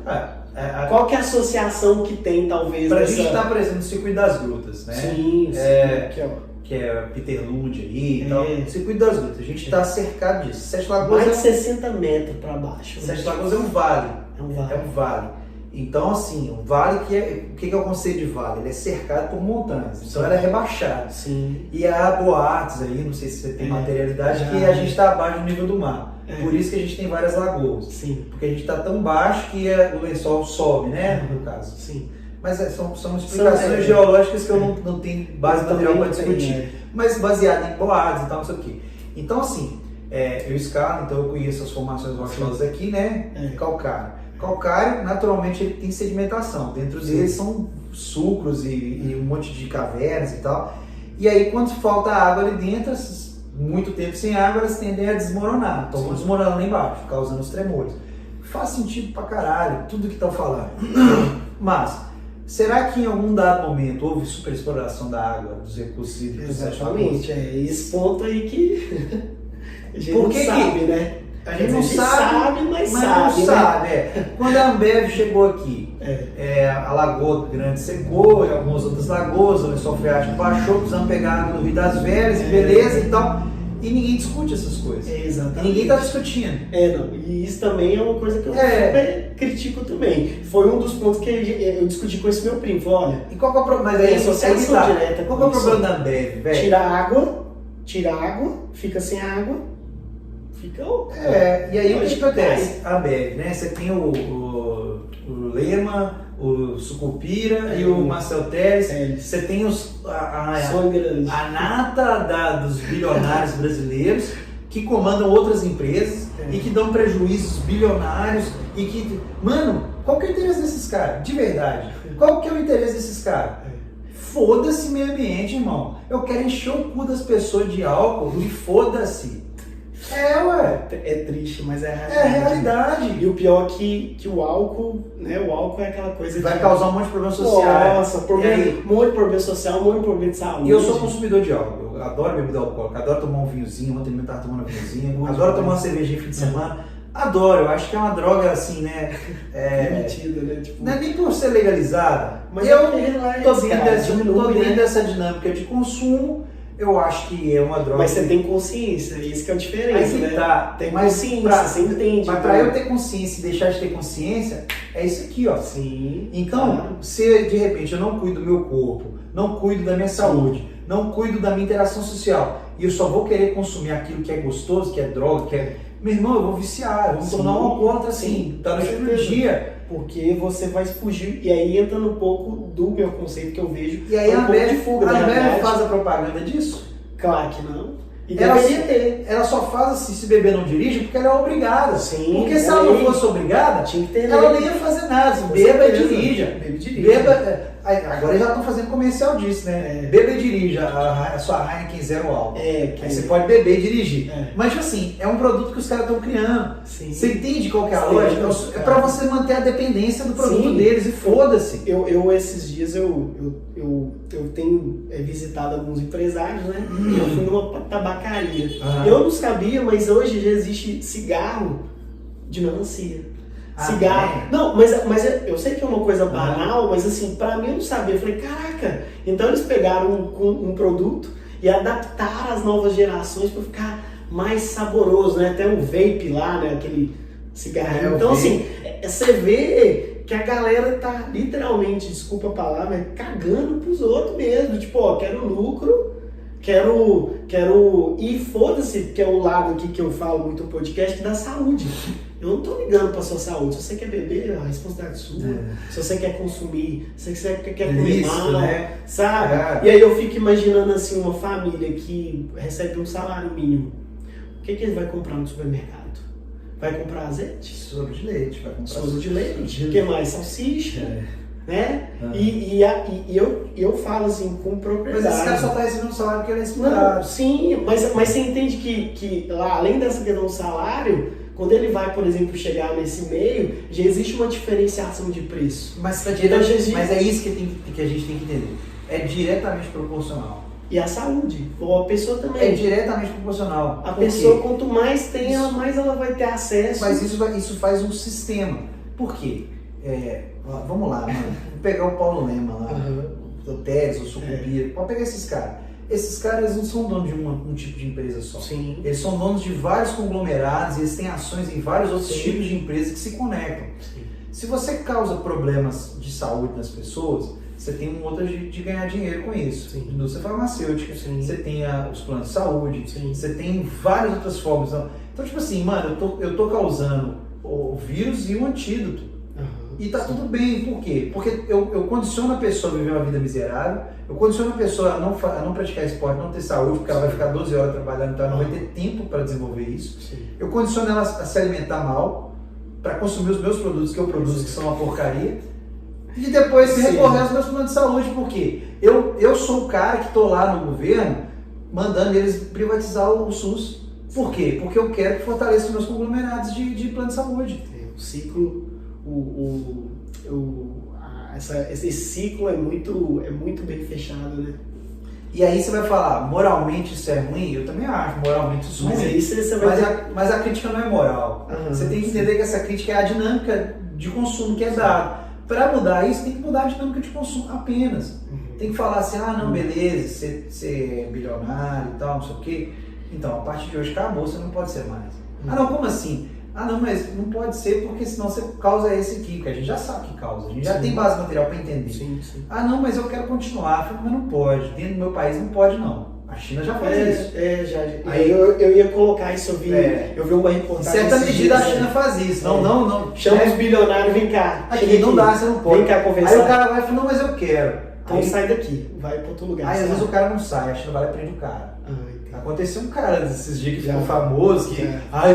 qual que é a associação que tem, talvez, Pra dessa... gente estar, por exemplo, no Circuito das Grutas, né? Sim, É, ó. que é Peter Lund aí e tal. É. Circuito das Grutas, a gente está cercado disso. Sete Lagoas Mais de é 60 metros para baixo. Sete Lagoas é um vale. É um vale. É um vale. Então, assim, um vale que é... O que é o conceito de vale? Ele é cercado por montanhas. Então, ela é rebaixada. Sim. E há boatos aí, não sei se você tem materialidade, que a gente está abaixo do nível do mar. Por isso que a gente tem várias lagoas. Sim. Porque a gente está tão baixo que o lençol sobe, né? No caso. Sim. Mas são explicações geológicas que eu não tenho base material para discutir. Mas baseado em boatos e tal, não sei o quê. Então, assim, eu escalo, então eu conheço as formações rochosas aqui, né? Calcário. Calcário, naturalmente, ele tem sedimentação. Dentro deles são sucros e um monte de cavernas e tal. E aí, quando falta água ali dentro, muito tempo sem água, elas tendem a desmoronar. Então, vão desmoronando lá embaixo, causando os tremores. Faz sentido pra caralho, tudo que estão falando. Mas, será que em algum dado momento houve superexploração da água, dos recursos hídricos? Exatamente. É esse ponto aí que a gente Por não que sabe, né? A gente não sabe, mas não sabe. sabe. Quando a Ambev chegou aqui, a Lagoa Grande secou, e algumas outras lagoas, o lençol freático baixou, precisamos pegar água do Rio das Velhas, beleza e tal. E ninguém discute essas coisas. Exatamente. E ninguém está discutindo. Não. E isso também é uma coisa que eu super critico também. Foi um dos pontos que eu discuti com esse meu primo. Falei, olha, E qual que é o problema? Mas aí, associação direta qual que é o com problema isso. da Ambev, velho? Tira água, fica sem água, fica... E aí o que acontece? A Ambev, né? Você tem o Lema, o Sucupira e o Marcel Teles. Você tem a nata dos bilionários brasileiros que comandam outras empresas e que dão prejuízos bilionários e que... Mano, qual que é o interesse desses caras? De verdade. Qual que é o interesse desses caras? Foda-se meio ambiente, irmão. Eu quero encher o cu das pessoas de álcool e foda-se. Ué. É triste, mas é a realidade. É a realidade. E o pior é que o álcool, né? O álcool é aquela coisa Vai causar um monte de problema social. Nossa, um monte de problema social, um monte de problema de saúde. E eu sou consumidor de álcool. Eu adoro bebida alcoólica, adoro tomar um vinhozinho. Ontem eu estava tomando um vinhozinho. Adoro tomar uma cervejinha no fim de semana. Adoro, eu acho que é uma droga assim, né? Permitida, né? Tipo... Não é nem por ser legalizada. Mas eu tô dentro dessa dinâmica de consumo. Eu acho que é uma droga. Mas você tem consciência, isso que é a diferença, Aí né? tá. Tem Mas consciência, você entende. Mas para eu ter consciência e deixar de ter consciência, é isso aqui, ó. Sim. Então, se de repente eu não cuido do meu corpo, não cuido da minha saúde, não cuido da minha interação social, e eu só vou querer consumir aquilo que é gostoso, que é droga, que é... Meu irmão, eu vou viciar, eu vou tornar um alcoólatra assim, tá no estilo do dia. Porque você vai fugir, e aí entra no pouco do meu conceito que eu vejo. E aí a Ambev fuga, faz a propaganda disso? Claro que não. E ela, deveria ter. Ela só faz assim, se beber não dirige, porque ela é obrigada. Sim, porque se ela não fosse obrigada, tinha que ter ela não ia fazer nada. Beba e dirija. Beba, agora já estão fazendo comercial disso, né? Beba e dirija a sua Heineken Zero Álcool. Aí você pode beber e dirigir. Mas tipo assim, é um produto que os caras estão criando. Sim. Você entende qual que é a lógica? É pra você manter a dependência do produto deles e foda-se. Eu esses dias eu tenho visitado alguns empresários, né? E eu fui numa tabacaria. Eu não sabia, mas hoje já existe cigarro de melancia. Cigarro. Não, mas eu sei que é uma coisa banal, mas assim, pra mim eu não sabia. Eu falei, caraca, então eles pegaram um produto e adaptaram às novas gerações pra ficar mais saboroso, né? Até o vape lá, né? Aquele cigarrinho. Então, assim, você vê que a galera tá literalmente, desculpa a palavra, cagando pros outros mesmo. Tipo, ó, quero lucro, quero... E foda-se, que é o lado aqui que eu falo muito no podcast, da saúde. Eu não tô ligando pra sua saúde. Se você quer beber, a responsabilidade é sua. Se você quer consumir, se você quer comer mal, né? Sabe? E aí eu fico imaginando assim, uma família que recebe um salário mínimo. O que ele vai comprar no supermercado? Vai comprar azeite? Soro de leite, vai comprar soro de leite. O que mais? Salsicha. Né? E eu falo assim com propriedade. Mas esse cara só está recebendo um salário porque ele é explorado. Não, sim, mas você entende que lá, além dessa questão do salário, quando ele vai, por exemplo, chegar nesse meio, já existe uma diferenciação de preço. Mas é isso que a gente tem que entender. É diretamente proporcional. E a saúde, ou a pessoa também. É diretamente proporcional. A pessoa, quanto mais tem, mais ela vai ter acesso. Mas isso faz um sistema. Por quê? Vamos lá, mano. Vou pegar o Paulo Lema lá, o Teres, o Sucupira. Pode pegar esses caras. Esses caras não são donos de um tipo de empresa só. Sim. Eles são donos de vários conglomerados e eles têm ações em vários outros tipos de empresas que se conectam. Sim. Se você causa problemas de saúde nas pessoas, você tem um outro jeito de ganhar dinheiro com isso. Sim. Indústria farmacêutica, você tem os planos de saúde, Sim. você tem várias outras formas. Então, tipo assim, mano, eu tô causando o vírus e o antídoto. E tá tudo bem, por quê? Porque eu condiciono a pessoa a viver uma vida miserável, eu condiciono a pessoa a não praticar esporte, não ter saúde, porque ela vai ficar 12 horas trabalhando, então ela não vai ter tempo para desenvolver isso. Sim. Eu condiciono ela a se alimentar mal, para consumir os meus produtos que eu produzo, que são uma porcaria, e depois se recorrer aos meus planos de saúde, por quê? Eu sou o cara que tô lá no governo mandando eles privatizar o SUS. Por quê? Porque eu quero que fortaleça os meus conglomerados de plano de saúde. O ciclo... esse ciclo é muito bem fechado, né? E aí você vai falar, moralmente isso é ruim? Eu também acho, moralmente isso é ruim. Mas a crítica não é moral. Você tem que entender que essa crítica é a dinâmica de consumo que é dada. Para mudar isso, tem que mudar a dinâmica de consumo apenas. Tem que falar assim, não, beleza, você é bilionário e tal, não sei o quê. Então, a partir de hoje acabou, você não pode ser mais. Não, como assim? Não, mas não pode ser porque senão você causa esse aqui, que a gente já sabe que causa, a gente já tem base material para entender. Sim. Não, mas eu quero continuar, mas não pode, dentro do meu país não pode não. A China já faz isso. Já. Aí eu ia colocar isso, eu vi uma reportagem. Em certa medida a China faz isso, não. Chama os bilionários, vem cá. Aqui não dá, você não pode. Vem cá conversar. Aí o cara vai e fala, não, mas eu quero. Então sai daqui, vai para outro lugar. Aí às vezes o cara não sai, a China vai lá e prende o cara. Aconteceu um cara desses dias que ficou famoso,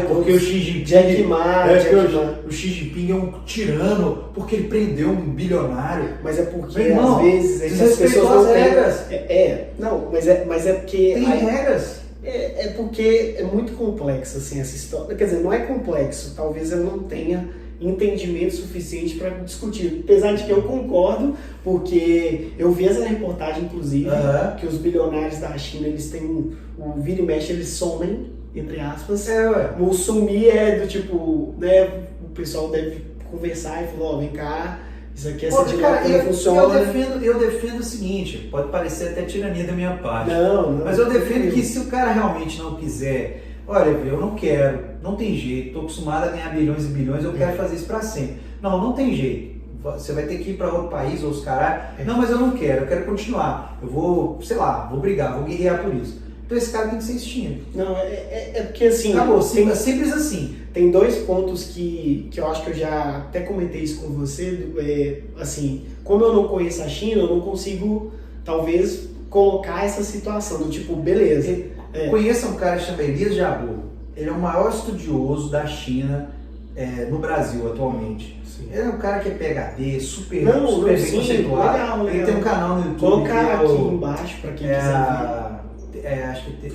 porque o Xi Jinping... Jack Ma. O Xi Jinping é um tirano, porque ele prendeu um bilionário. Mas é porque, às vezes, as pessoas não têm... regras. Mas é porque... Tem regras. É porque é muito complexo, assim, essa história. Quer dizer, não é complexo, talvez eu não tenha entendimento suficiente para discutir. Apesar de que eu concordo, porque eu vi essa reportagem, inclusive, que os bilionários da China, eles têm o vira e mexe, eles somem, entre aspas. O sumir é do tipo, né, o pessoal deve conversar e falar, vem cá, isso aqui, essa dinâmica não funciona. Eu defendo o seguinte, pode parecer até tirania da minha parte, mas eu defendo defendo que se o cara realmente não quiser, olha, eu não quero, não tem jeito, estou acostumado a ganhar bilhões e bilhões, eu quero fazer isso para sempre. Não tem jeito. Você vai ter que ir para outro país, ou os caras, não, mas eu não quero, eu quero continuar. Eu vou, sei lá, vou brigar, vou guerrear por isso. Então esse cara tem que ser extinto. Não, é porque assim... Acabou, simples assim. Tem dois pontos que eu acho que eu já até comentei isso com você, assim, como eu não conheço a China, eu não consigo, talvez, colocar essa situação, do tipo, beleza. Conheça um cara que chama Elias Jabbour. Ele é o maior estudioso da China no Brasil atualmente. Sim. Ele é um cara que é PhD, super bem conceituado. Legal. Ele tem um canal no YouTube. Colocar aqui embaixo para quem quiser ver. Acho que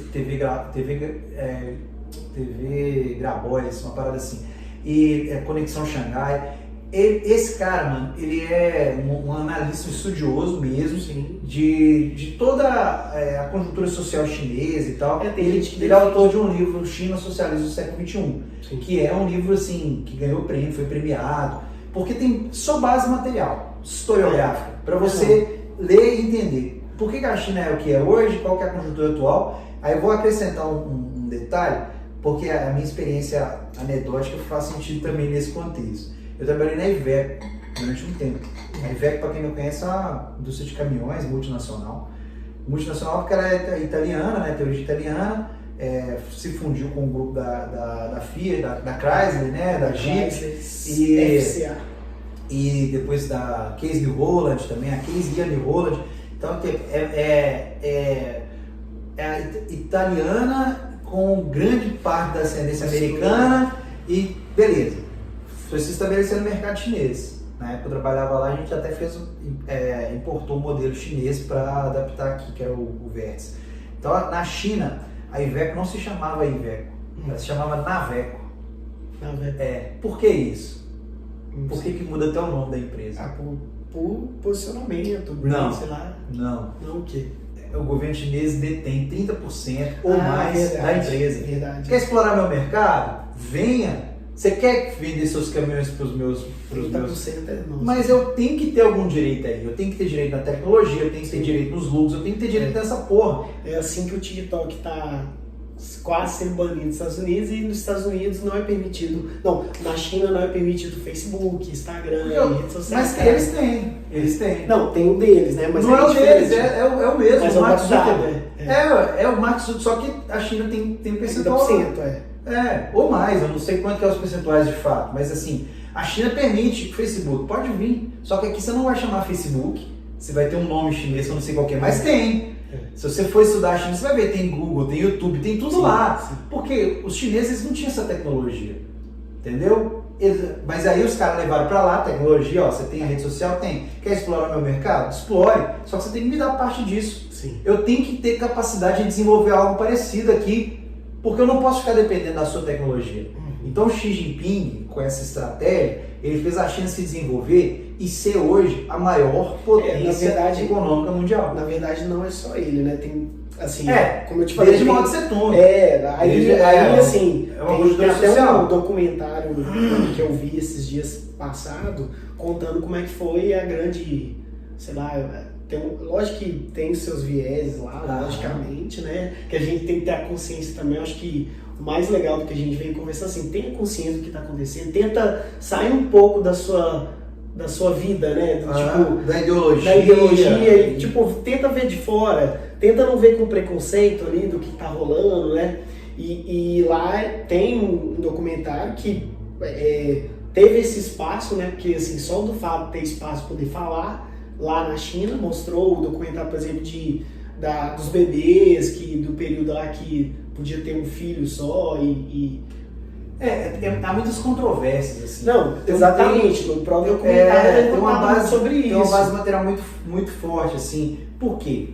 TV Grabois, uma parada assim. E Conexão Xangai. Esse cara, mano, ele é um analista estudioso mesmo, de toda a conjuntura social chinesa e tal. Ele é autor de um livro, China Socialismo do Século XXI, que é um livro assim, que ganhou prêmio, foi premiado, porque tem só base material, historiográfica, para você ler e entender por que a China é o que é hoje, qual que é a conjuntura atual. Aí eu vou acrescentar um detalhe, porque a minha experiência anedótica faz sentido também nesse contexto. Eu trabalhei na Iveco durante um tempo. A Iveco, para quem não conhece, é uma indústria de caminhões multinacional. Multinacional porque ela é italiana, né, tem origem italiana, se fundiu com o grupo da Fiat, da Chrysler, né, da Jeep, e depois da Case New Holland também, a Case New Holland. Então é a italiana com grande parte da ascendência americana e beleza. Foi se estabelecendo no mercado chinês. Na época eu trabalhava lá, a gente até importou um modelo chinês para adaptar aqui, que era o Vértice. Então na China, a Iveco não se chamava Iveco, ela se chamava Naveco. Por que isso? Por que muda até o nome da empresa? Por posicionamento, não, sei lá. Não. Não o quê? O governo chinês detém 30% ou mais da empresa. Verdade. Quer explorar meu mercado? Venha! Você quer vender seus caminhões para os meus... 30% é nosso. Mas eu tenho que ter algum direito aí. Eu tenho que ter direito na tecnologia, eu tenho que ter direito nos lucros, eu tenho que ter direito nessa porra. É assim que o TikTok está quase sendo banido nos Estados Unidos, e nos Estados Unidos não é permitido... Não, na China não é permitido Facebook, Instagram, redes sociais. Mas eles têm. Não, tem um deles, né? Mas não é o deles, é o mesmo. Mas o Mark Zuckerberg. É o Mark Zuckerberg, só que a China tem um percentual. 30%, ou mais, eu não sei quanto que é os percentuais de fato, mas assim, a China permite o Facebook, pode vir, só que aqui você não vai chamar Facebook, você vai ter um nome chinês, eu não sei qual que é, mas tem. Se você for estudar a China, você vai ver, tem Google, tem YouTube, tem tudo lá. Sim. Porque os chineses não tinham essa tecnologia, entendeu? Mas aí os caras levaram pra lá a tecnologia, ó, você tem a rede social? Tem. Quer explorar o meu mercado? Explore, só que você tem que me dar parte disso. Sim. Eu tenho que ter capacidade de desenvolver algo parecido aqui, porque eu não posso ficar dependendo da sua tecnologia. Então o Xi Jinping, com essa estratégia, ele fez a China se desenvolver e ser hoje a maior potência econômica mundial. Na verdade não é só ele, né? Tem, assim, como eu te falei... Desde Mao Tse Tung. Assim, tem até um documentário que eu vi esses dias passados, contando como é que foi a grande, sei lá... lógico que tem os seus vieses lá, logicamente, né? Que a gente tem que ter a consciência também. Eu acho que o mais legal do que a gente vem conversando, assim, tenha consciência do que está acontecendo, tenta sair um pouco da sua vida, né? Da ideologia. E, tenta ver de fora, tenta não ver com preconceito ali do que está rolando, né? E lá tem um documentário que teve esse espaço, né? Porque, assim, só do fato de ter espaço para poder falar, lá na China, mostrou o documentário, por exemplo, dos bebês, do período lá que podia ter um filho só há muitas controvérsias, assim. Não, exatamente, no próprio documentário tem uma base sobre isso. Tem uma base material muito, muito forte, assim. Por quê?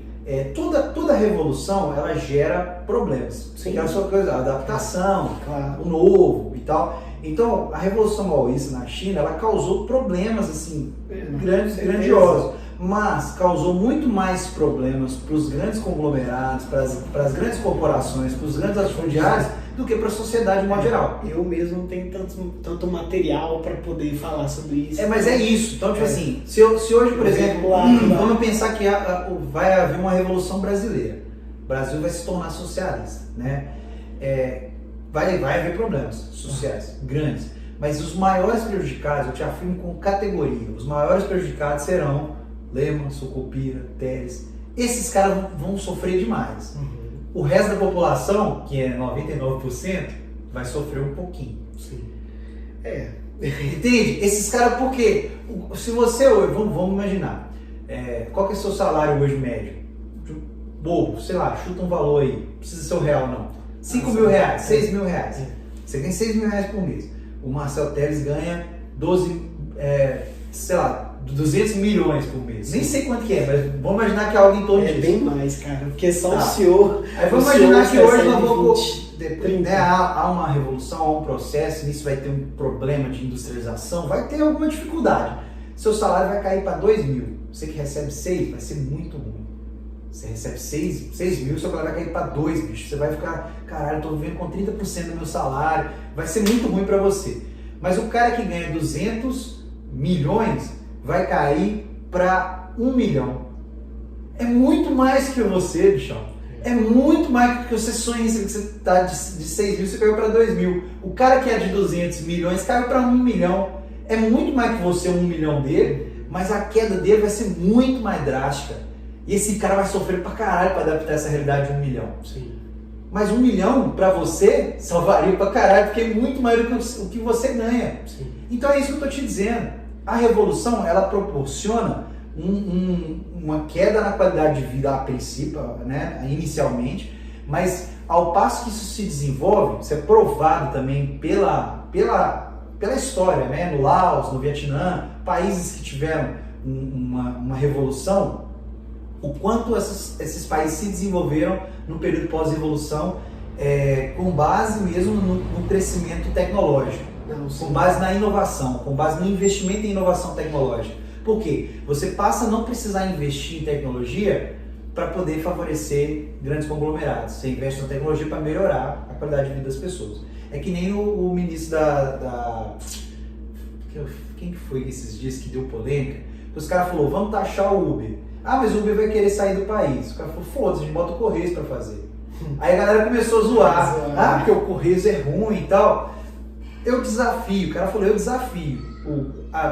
Toda revolução, ela gera problemas. Sim. Aquela sua coisa, a adaptação, claro. O novo e tal. Então, a Revolução Maoísta na China, ela causou problemas, assim, grandiosos. Mas causou muito mais problemas para os grandes conglomerados, para as grandes corporações, para os grandes latifundiários, do que para a sociedade de modo geral. Eu mesmo não tenho tanto material para poder falar sobre isso. Mas é isso. Então, assim, se hoje, por exemplo, vamos pensar que vai haver uma revolução brasileira. O Brasil vai se tornar socialista, né? Vai haver problemas sociais grandes. Mas os maiores prejudicados, eu te afirmo com categoria, os maiores prejudicados serão Lehman, Sucupira, Teles. Esses caras vão sofrer demais. O resto da população, que é 99%, vai sofrer um pouquinho. Sim. Entende? Esses caras, por quê? Se você hoje, vamos imaginar, qual que é o seu salário hoje médio? Bobo, sei lá, chuta um valor aí, não precisa ser o real não. 5 mil reais, 6 mil reais. Você ganha 6 mil reais por mês. O Marcel Teles ganha 200 milhões por mês. Nem sei quanto que é, mas vamos imaginar que é algo em torno disso. Bem mais, cara, porque só o senhor... Aí vamos imaginar que hoje nós vamos... há uma revolução, há um processo, nisso vai ter um problema de industrialização, vai ter alguma dificuldade. Seu salário vai cair para 2 mil. Você que recebe 6, vai ser muito ruim. Você recebe 6 mil, seu salário vai cair para 2, bicho. Você vai ficar, caralho, eu tô vivendo com 30% do meu salário. Vai ser muito ruim para você. Mas o cara que ganha 200 milhões vai cair para 1 milhão. É muito mais que você, bichão. É muito mais do que você sonha, que você tá de 6 mil, você caiu para 2 mil. O cara que é de 200 milhões caiu para 1 milhão. É muito mais que você 1 milhão dele, mas a queda dele vai ser muito mais drástica. E esse cara vai sofrer pra caralho para adaptar essa realidade de 1 milhão. Sim. Mas 1 milhão para você salvaria pra caralho, porque é muito mais do que o que você ganha. Sim. Então é isso que eu tô te dizendo. A revolução, ela proporciona uma queda na qualidade de vida a princípio, né, inicialmente, mas ao passo que isso se desenvolve, isso é provado também pela história, né, no Laos, no Vietnã, países que tiveram uma revolução, o quanto esses países se desenvolveram no período pós-revolução, com base mesmo no crescimento tecnológico, com base na inovação, com base no investimento em inovação tecnológica. Por quê? Você passa a não precisar investir em tecnologia para poder favorecer grandes conglomerados. Você investe na tecnologia para melhorar a qualidade de vida das pessoas. É que nem o ministro quem que foi esses dias que deu polêmica? Os caras falaram, vamos taxar o Uber. Ah, mas o Uber vai querer sair do país. O cara falou, foda-se, a gente bota o Correios para fazer. Aí a galera começou a zoar. Ah, porque o Correios é ruim e tal. Eu desafio, o cara falou, eu desafio.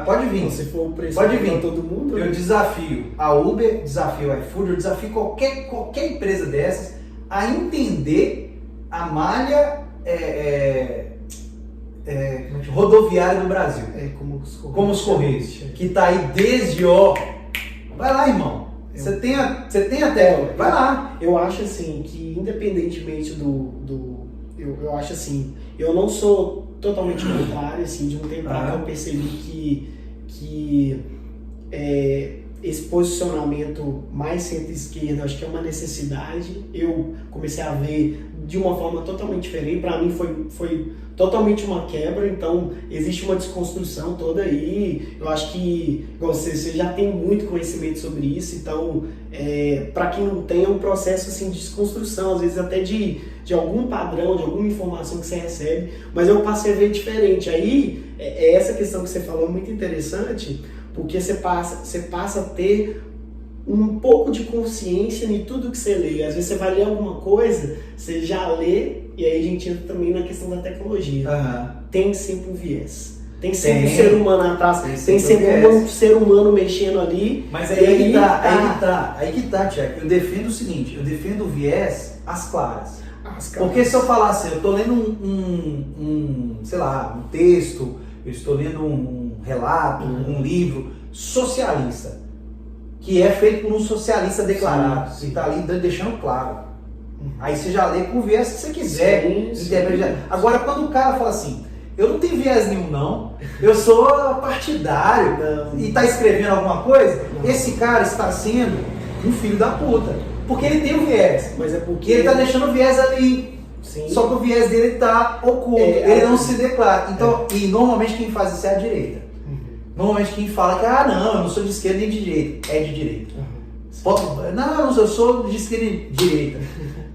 Pode vir. Se for o preço pode vir. Todo mundo. Eu desafio a Uber, desafio a iFood, eu desafio qualquer empresa dessas a entender a malha rodoviária do Brasil. Como os Correios. Que tá aí desde Vai lá, irmão. Você tem até. Vai lá. Eu acho assim que independentemente eu acho assim, eu não sou totalmente contrário, assim, de um tempo pra cá eu percebi que esse posicionamento mais centro-esquerda, acho que é uma necessidade. Eu comecei a ver de uma forma totalmente diferente, para mim foi totalmente uma quebra, então existe uma desconstrução toda aí. Eu acho que você já tem muito conhecimento sobre isso, então para quem não tem é um processo assim, de desconstrução, às vezes até de algum padrão, de alguma informação que você recebe, mas eu passei a ver diferente. Aí essa questão que você falou é muito interessante, porque você passa a ter um pouco de consciência em tudo que você lê. Às vezes você vai ler alguma coisa, você já lê, e aí a gente entra também na questão da tecnologia. Tem sempre um viés. Tem sempre um ser humano atrás, tem sempre um ser humano mexendo ali. Mas aí que tá, Tiago. Eu defendo o seguinte, eu defendo o viés às claras. Porque se eu falar assim, eu estou lendo sei lá, um texto, eu estou lendo um relato, um livro socialista, que é feito por um socialista declarado, que está ali deixando claro. Aí você já lê com o viés que você quiser. Agora, quando o cara fala assim, eu não tenho viés nenhum não, eu sou partidário e está escrevendo alguma coisa, esse cara está sendo um filho da puta. Porque ele tem o viés, mas é porque ele está deixando o viés ali. Sim. Só que o viés dele está oculto, ele não se declara. Então, e normalmente quem faz isso é a direita. Normalmente quem fala que, não, eu não sou de esquerda nem de direita, é de direita. Não, eu sou de esquerda e de direita.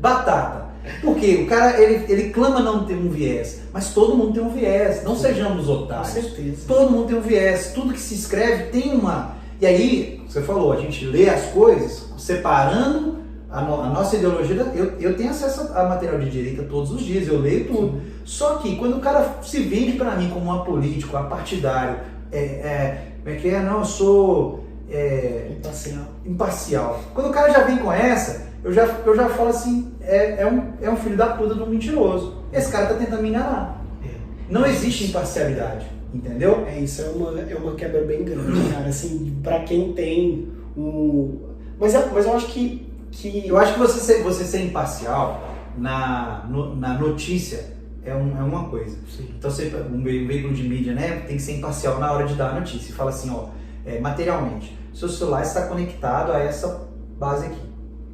Batata. Porque o cara, ele clama não ter um viés, mas todo mundo tem um viés, não sejamos otários. Com certeza. Todo mundo tem um viés, tudo que se escreve tem uma... E aí, você falou, a gente lê as coisas separando a nossa ideologia. Eu tenho acesso a material de direita todos os dias, eu leio tudo. Sim. Só que quando o cara se vende para mim como um político, partidário, não, eu sou imparcial. Quando o cara já vem com essa, eu já falo assim, é um filho da puta de um mentiroso. Esse cara tá tentando me enganar. Não existe imparcialidade, entendeu? Isso é uma quebra bem grande, cara, assim, pra quem tem mas eu acho que... Eu acho que você ser imparcial na notícia é uma coisa. Sim. Então, um veículo de mídia, né, tem que ser imparcial na hora de dar a notícia. E fala assim, materialmente, seu celular está conectado a essa base aqui.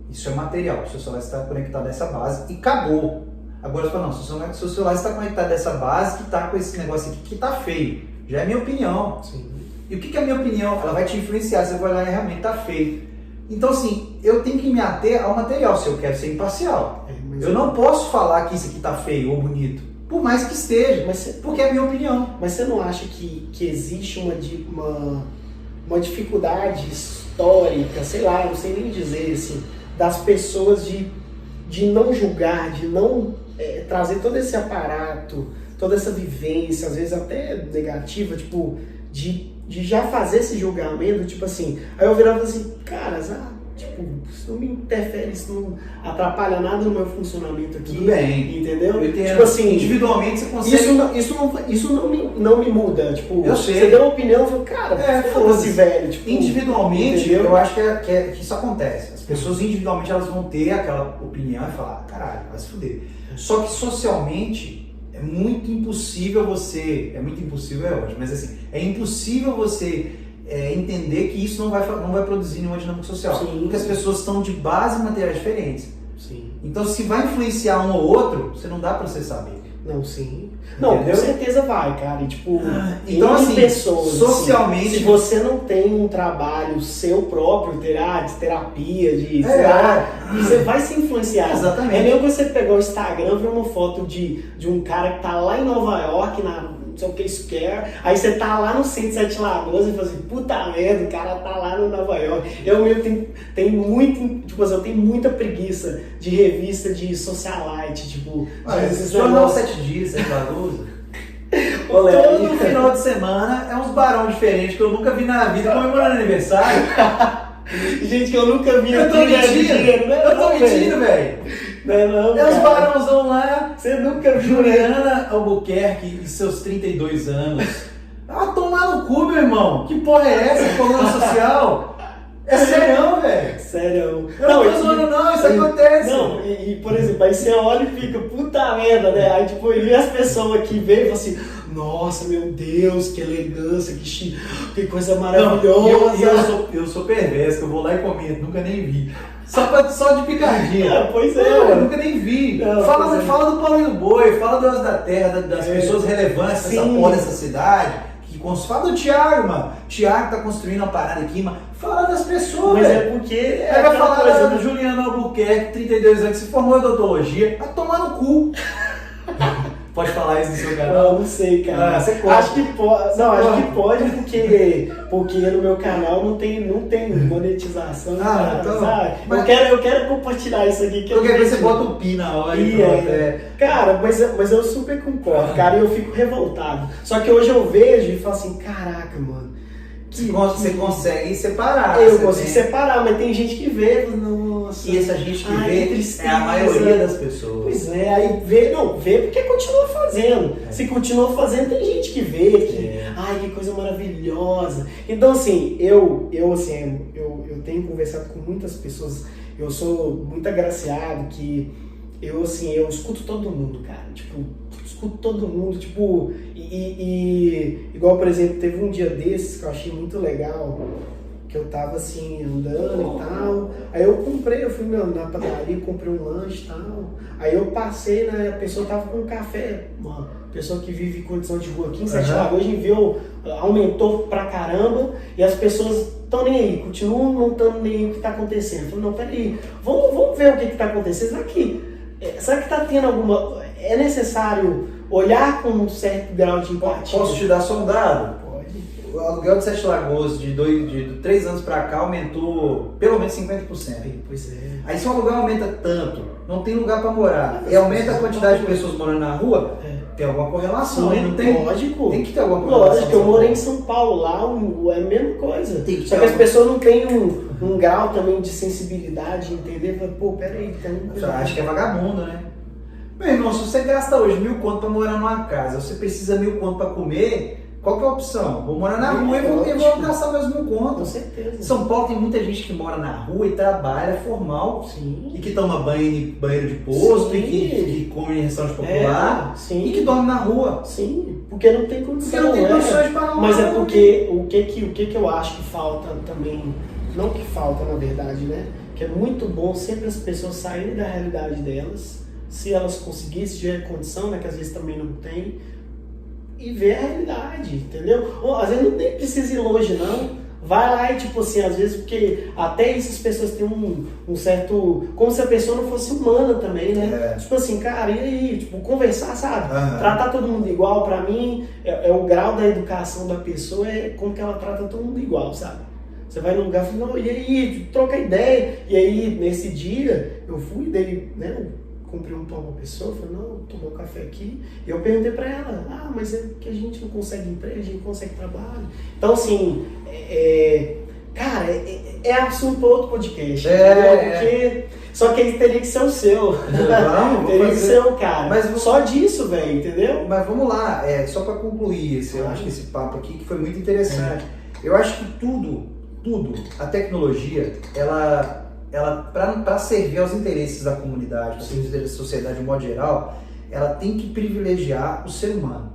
Isso é material, seu celular está conectado a essa base e acabou. Agora você fala, não, seu celular está conectado a essa base que está com esse negócio aqui que está feio. Já é minha opinião. Sim. E o que é a minha opinião? Ela vai te influenciar, você vai olhar e realmente está feio. Então, assim, eu tenho que me ater ao material se eu quero ser imparcial. Eu não posso falar que isso aqui está feio ou bonito, por mais que esteja, porque é a minha opinião. Mas você não acha que existe uma dificuldade histórica, sei lá, não sei nem dizer, assim, das pessoas de de não julgar, de não trazer todo esse aparato, toda essa vivência, às vezes até negativa, tipo, de já fazer esse julgamento, tipo assim, aí eu virava assim, cara, tipo, isso não me interfere, isso não atrapalha nada no meu funcionamento aqui. Tudo bem. Entendeu? Eu entendo. Tipo assim, individualmente você consegue... Isso não me muda. Tipo, eu sei. Você deu uma opinião, eu falo, cara, foda-se, velho. Tipo, individualmente, entendeu? eu acho que isso acontece. As pessoas individualmente elas vão ter aquela opinião e falar, caralho, vai se fuder. Só que socialmente é muito impossível você... É muito impossível, é ótimo, mas assim, é impossível você... entender que isso não vai produzir nenhuma dinâmica social. Sim. Porque as pessoas estão de base materiais diferentes. Sim. Então, se vai influenciar um ou outro, você não dá pra você saber. Não, sim. Não, Entendeu? com certeza vai, cara. E, tipo, então, assim, pessoas, socialmente... Assim, se você não tem um trabalho seu próprio, de terapia, de, sei lá, você vai se influenciar. Exatamente. É mesmo você pegar o Instagram, ver uma foto de um cara que tá lá em Nova York, não sei o que isso quer, aí você tá lá no centro de Sete Lagoas e fala assim, puta merda, o cara tá lá no Nova York. Eu mesmo tenho muito, tipo assim, eu tenho muita preguiça de revista de socialite, tipo, Jornal 7 Dias, Sete Lagoas. Olé, Todo final de semana é uns barão diferentes que eu nunca vi na vida comemorando aniversário. gente que eu nunca vi Eu tô mentindo, eu tô mentindo, velho. Não, É os barãozão lá. Você nunca viu, Juliana Albuquerque e seus 32 anos. Ah, tomar no cu, meu irmão. Que porra é essa? Coluna social? É sério, velho. Sério. Eu não tô zoando, não. Isso acontece. Não, por exemplo, aí você olha e fica, puta merda, né? Aí, tipo, e as pessoas que veem e falam assim, nossa, meu Deus, que elegância, que coisa maravilhosa. Eu sou perverso, que eu vou lá e comento. Nunca nem vi. Só de picardinha. Pois é. Não, eu nunca nem vi. Não, fala do Paulinho Boi, fala do Deus da Terra, das pessoas relevantes dessa porra dessa cidade. Fala do Thiago, mano. Thiago tá construindo uma parada aqui, mano. Fala das pessoas, mas velho. é porque... Aí vai falar coisa, do Juliano Albuquerque, 32 anos, que se formou em odontologia. Vai tomar no cu. Pode falar isso no seu canal? Não sei, cara. Você pode. Acho que pode. Não, acho que pode porque no meu canal não tem monetização. Então, sabe? mas... eu quero compartilhar isso aqui. Eu quero ver você bota o pi na hora e pronto. Cara, mas eu super concordo, cara, e eu fico revoltado. Só que hoje eu vejo e falo assim, caraca, mano. Você consegue separar. Eu consigo separar, mas tem gente que vê, nossa. E essa gente que vê é a maioria das pessoas. Pois é, aí vê porque continua fazendo. Se continua fazendo, tem gente que vê que, ai, que coisa maravilhosa. Então, assim, eu tenho conversado com muitas pessoas, eu sou muito agraciado que eu escuto todo mundo, cara, tipo, escuto todo mundo, tipo, igual, por exemplo, teve um dia desses que eu achei muito legal, que eu tava assim, andando e tal, aí eu fui na padaria, comprei um lanche e tal, aí eu passei, né, a pessoa tava com um café, uma pessoa que vive em condição de rua aqui em Sete Lagoas, aumentou pra caramba, e as pessoas estão nem aí, continuam não estando nem aí o que tá acontecendo. Eu falei, não, peraí, vamos ver o que tá acontecendo. Será que tá tendo alguma... É necessário olhar com um certo grau de empatia? Posso te dar só um dado? Pode. O aluguel de Sete Lagoas de 3 anos pra cá aumentou pelo menos 50%. Pois é. Aí se o aluguel aumenta tanto, não tem lugar pra morar, e aumenta a quantidade de pessoas morando na rua, tem alguma correlação, Sim, hein? Não tem? Lógico. Tem que ter alguma correlação. Lógico, eu morei em São Paulo, lá é a mesma coisa. Só que as ter pessoas não têm um grau também de sensibilidade, entender? Pô, peraí, tem um... Eu acho que é vagabundo, né? Meu irmão, se você gasta hoje 1.000 conto pra morar numa casa, você precisa 1.000 conto pra comer, qual que é a opção? Vou morar na rua e vou gastar meus 1.000 conto. Com certeza. Em São Paulo tem muita gente que mora na rua e trabalha formal. Sim. E que toma banho em banheiro de posto, Sim. e que come em restaurante popular, sim. e que dorme na rua. Sim, porque não tem condição. Porque não tem condições de pagar uma Mas é rua. porque o que eu acho que falta também, não que falta na verdade, né? Que é muito bom sempre as pessoas saírem da realidade delas, se elas conseguirem, se tiver condição, né? Que às vezes também não tem, e ver a realidade, entendeu? Ou, às vezes não nem precisa ir longe, não. Vai lá e, tipo assim, às vezes, porque até isso as pessoas têm um certo... Como se a pessoa não fosse humana também, né? Tipo assim, cara, e aí? Tipo, conversar, sabe? Tratar todo mundo igual, pra mim, é o grau da educação da pessoa, é como que ela trata todo mundo igual, sabe? Você vai num lugar e fala, não, e aí, troca ideia. E aí, nesse dia, eu fui dele, né? Eu comprei um pão pra pessoa, falei, não, tomou um café aqui. E eu perguntei pra ela, mas é que a gente não consegue emprego, a gente não consegue trabalho. Então, assim, cara, é assunto para outro podcast. Porque... Só que ele teria que ser o seu. Vamos teria que fazer. ser o cara. Mas só disso, velho, entendeu? Mas vamos lá, só para concluir eu acho que esse papo aqui que foi muito interessante. Eu acho que tudo, a tecnologia, ela para servir aos interesses da comunidade, para servir aos interesses da sociedade de modo geral, ela tem que privilegiar o ser humano.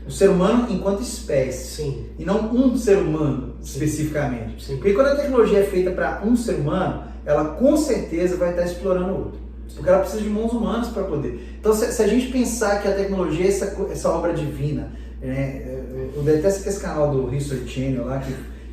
O ser humano enquanto espécie. Sim. E não um ser humano especificamente. Sim. Porque quando a tecnologia é feita para um ser humano, ela com certeza vai estar explorando o outro. Porque ela precisa de mãos humanas para poder. Então, se a gente pensar que a tecnologia é essa obra divina, eu detesto esse canal do History Channel lá,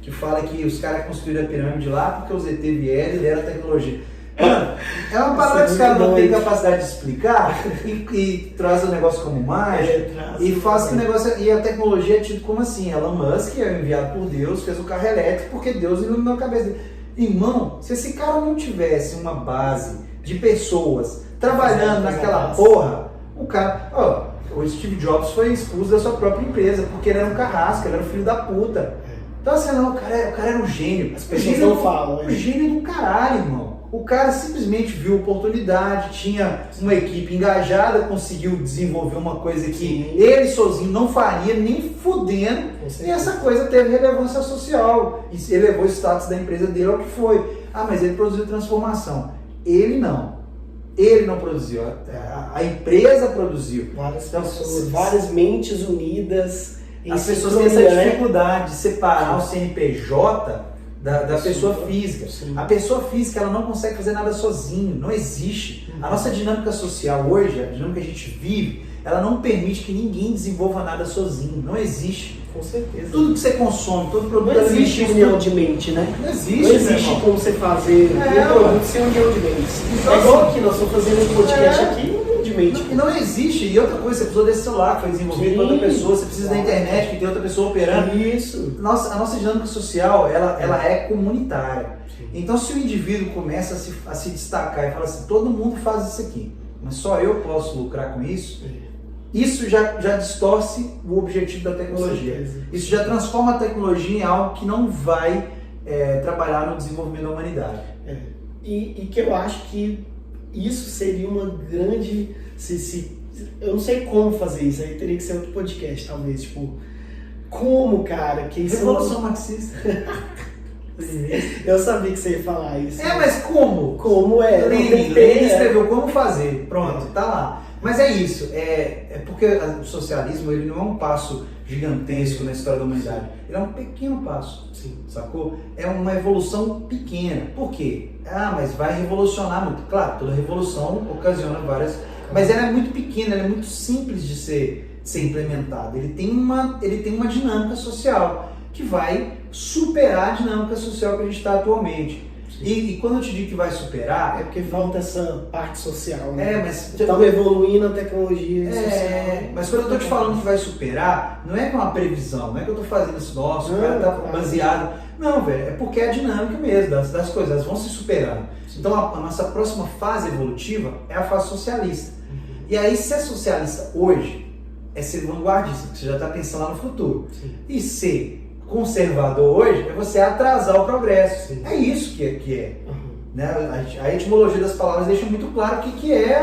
que fala que os caras construíram a pirâmide lá porque os ET vieram e deram a tecnologia. Mano, é uma parada que os caras não têm capacidade de explicar e traz o negócio como mágico e faz que o negócio. E a tecnologia é tido como assim: Elon Musk é enviado por Deus, fez o carro elétrico porque Deus iluminou a cabeça dele. Irmão, se esse cara não tivesse uma base de pessoas trabalhando naquela porra, o cara. O Steve Jobs foi expulso da sua própria empresa porque ele era um carrasco, ele era um filho da puta. Então assim, não, o cara era um gênio. As pessoas não falam, Um gênio do caralho, irmão. O cara simplesmente viu oportunidade, tinha uma equipe engajada, conseguiu desenvolver uma coisa que ele sozinho não faria, nem fudendo, e essa coisa teve relevância social, e elevou o status da empresa dele ao que foi. Mas ele produziu transformação. Ele não produziu, a empresa produziu. Várias pessoas, várias mentes unidas. As pessoas têm essa dificuldade de separar o CNPJ da pessoa física. Sim. A pessoa física ela não consegue fazer nada sozinho, não existe. A nossa dinâmica social hoje, a dinâmica que a gente vive, ela não permite que ninguém desenvolva nada sozinho, não existe. Com certeza. Tudo que você consome, todo produto... Não existe união de mente, né? Não existe, não existe como você fazer um produto sem união de mentes. Então, é igual aqui, nós estamos fazendo um podcast aqui, união de mente. Não existe. E outra coisa, você precisou desse celular que foi desenvolvido por outra pessoa, você precisa da internet que tem outra pessoa operando. Isso. A nossa dinâmica social, ela é comunitária. Então, se o indivíduo começa a se destacar e fala assim, todo mundo faz isso aqui, mas só eu posso lucrar com isso, isso já distorce o objetivo da tecnologia. Isso já transforma a tecnologia em algo que não vai trabalhar no desenvolvimento da humanidade. E que eu acho que isso seria uma grande... eu não sei como fazer isso, aí teria que ser outro podcast, talvez. Tipo, como, cara? Que isso Revolução marxista. Eu sabia que você ia falar isso. Mas como? Como é? Lenin escreveu como fazer. Pronto, tá lá. Mas é isso. É porque o socialismo ele não é um passo gigantesco na história da humanidade. Ele é um pequeno passo. Sim. Sacou? É uma evolução pequena. Por quê? Mas vai revolucionar muito. Claro, toda revolução ocasiona várias... Mas ela é muito pequena, ela é muito simples de ser implementada. Ele tem uma dinâmica social que vai superar a dinâmica social que a gente está atualmente. E quando eu te digo que vai superar... É porque falta essa parte social, né? Mas... Estamos evoluindo a tecnologia social. Mas quando eu estou te falando que vai superar, não é com uma previsão, não é que eu estou fazendo isso, nossa, o cara está baseado... Não, velho, é porque é a dinâmica mesmo das coisas, elas vão se superando. Então a nossa próxima fase evolutiva é a fase socialista. E aí, ser socialista hoje é ser vanguardista, porque você já está pensando lá no futuro. E ser conservador hoje é você atrasar o progresso. É isso que é. Né? A etimologia das palavras deixa muito claro o que é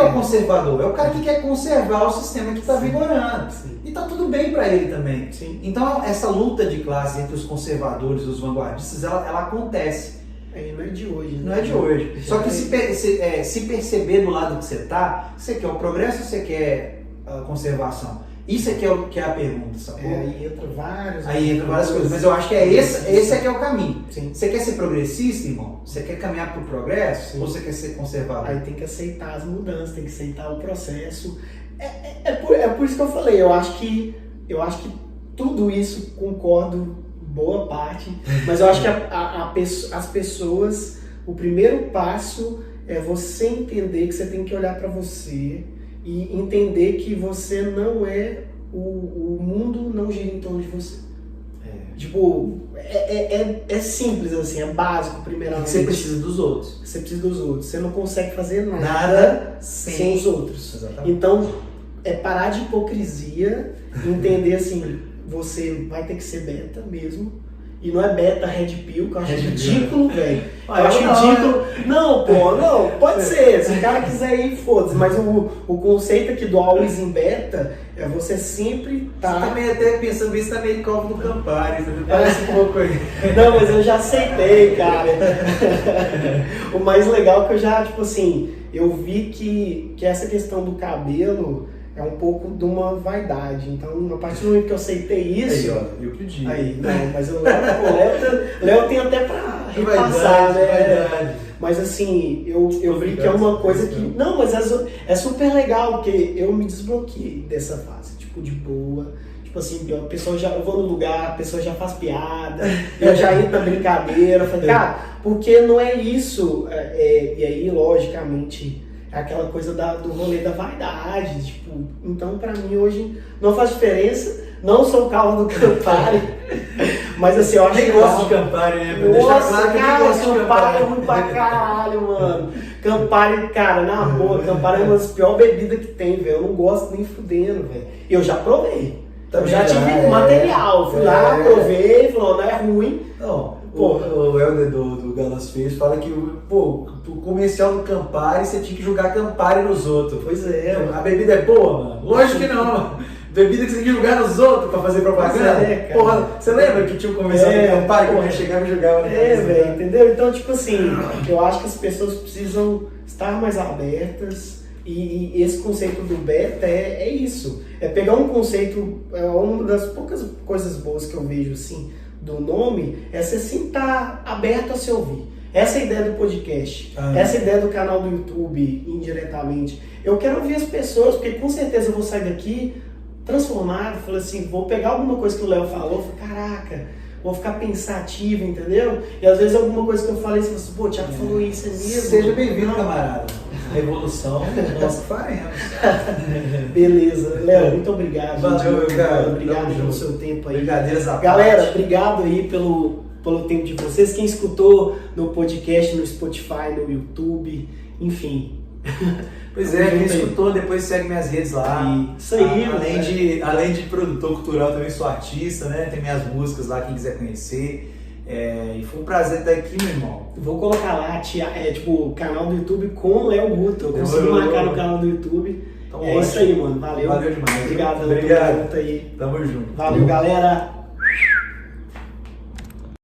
o conservador. É o cara que quer conservar o sistema que está vigorando. E está tudo bem para ele também. Então, essa luta de classe entre os conservadores e os vanguardistas, ela acontece. Não é de hoje. Né? Não é de hoje. Só que se perceber do lado que você está, você quer o progresso ou você quer a conservação? Isso é que é a pergunta, sacou? Aí entra várias coisas. Mas eu acho que esse é que é o caminho. Você quer ser progressista, irmão? Você quer caminhar para o progresso? Ou você quer ser conservador? Aí tem que aceitar as mudanças, tem que aceitar o processo. É por isso que eu falei, eu acho que tudo isso concordo boa parte, mas eu acho que as pessoas, o primeiro passo é você entender que você tem que olhar para você e entender que você não é, o mundo não gira em torno de você. Tipo, é simples assim, é básico primeiramente. Você precisa dos outros. Você precisa dos outros. Você não consegue fazer Nada sem os outros. Exatamente. Então, é parar de hipocrisia, entender assim, você vai ter que ser beta mesmo. E não é beta Red Pill, que eu acho ridículo, velho. Eu acho ridículo. Não, pô, não, pode ser. Se o cara quiser ir, foda-se. Mas o conceito aqui do always in beta é você sempre tá. Você também até pensando isso, tá meio copo do Campari, você parece um pouco aí. Não, mas eu já aceitei, cara. O mais legal é que eu já, tipo assim, eu vi que essa questão do cabelo é um pouco de uma vaidade. Então, a partir do momento que eu aceitei isso. Aí, ó, eu pedi. Aí, não, mas o Léo tem até pra repassar, né? Vaidade. Mas assim, eu vi que é uma coisa que. Não, mas é super legal, porque eu me desbloqueei dessa fase, tipo, de boa. Tipo assim, a pessoa já, eu vou no lugar, a pessoa já faz piada, eu já entro na brincadeira. Eu falei, cara, porque não é isso. E aí, logicamente, é aquela coisa do rolê da vaidade. Tipo, então, pra mim, hoje não faz diferença. Não sou o carro do Campari, mas assim, eu acho que. Nem gosto de Campari, né? Nossa, cara, Campari é ruim pra caralho, mano. Campari, cara, na boa, Campari é uma das piores bebidas que tem, velho. Eu não gosto nem fudendo, velho. Eu já provei. Eu já tive material. Fui lá, provei, falou, não é ruim. Não, o Helder do Galas Fez fala que o comercial do Campari, você tinha que jogar Campari nos outros. Pois é. A bebida é boa, mano? Lógico que não. Bebida que você tem que jogar nos outros pra fazer propaganda. Porra, você lembra que tinha um comercial do Campari que eu chegava e jogava? Velho, entendeu? Então, tipo assim, eu acho que as pessoas precisam estar mais abertas. E esse conceito do beta é isso. É pegar um conceito, uma das poucas coisas boas que eu vejo assim do nome, é você sim estar aberto a se ouvir. Essa é a ideia do podcast, essa é a ideia do canal do YouTube, indiretamente. Eu quero ouvir as pessoas, porque com certeza eu vou sair daqui transformado, falei assim, vou pegar alguma coisa que o Léo falou, falei, caraca, vou ficar pensativo, entendeu? E às vezes alguma coisa que eu falei, você fala assim, pô, o Thiago falou isso, é mesmo? Seja bem-vindo, camarada. Revolução, nós faremos. Beleza. Léo, muito obrigado. Valeu, cara. Obrigado pelo seu tempo aí. Brigadeiras à Galera, parte. obrigado aí pelo tempo de vocês. Quem escutou no podcast, no Spotify, no YouTube, enfim. Pois é, quem escutou, depois segue minhas redes lá. Isso aí, além de produtor cultural, também sou artista, né? Tem minhas músicas lá, quem quiser conhecer. E foi um prazer estar aqui, meu irmão. Vou colocar lá, tipo, canal do YouTube com Léo Guto. Eu consigo marcar no canal do YouTube. Então, é isso aí, mano. Valeu. Valeu demais. Obrigado. Obrigado. Aí. Tamo junto. Valeu, galera.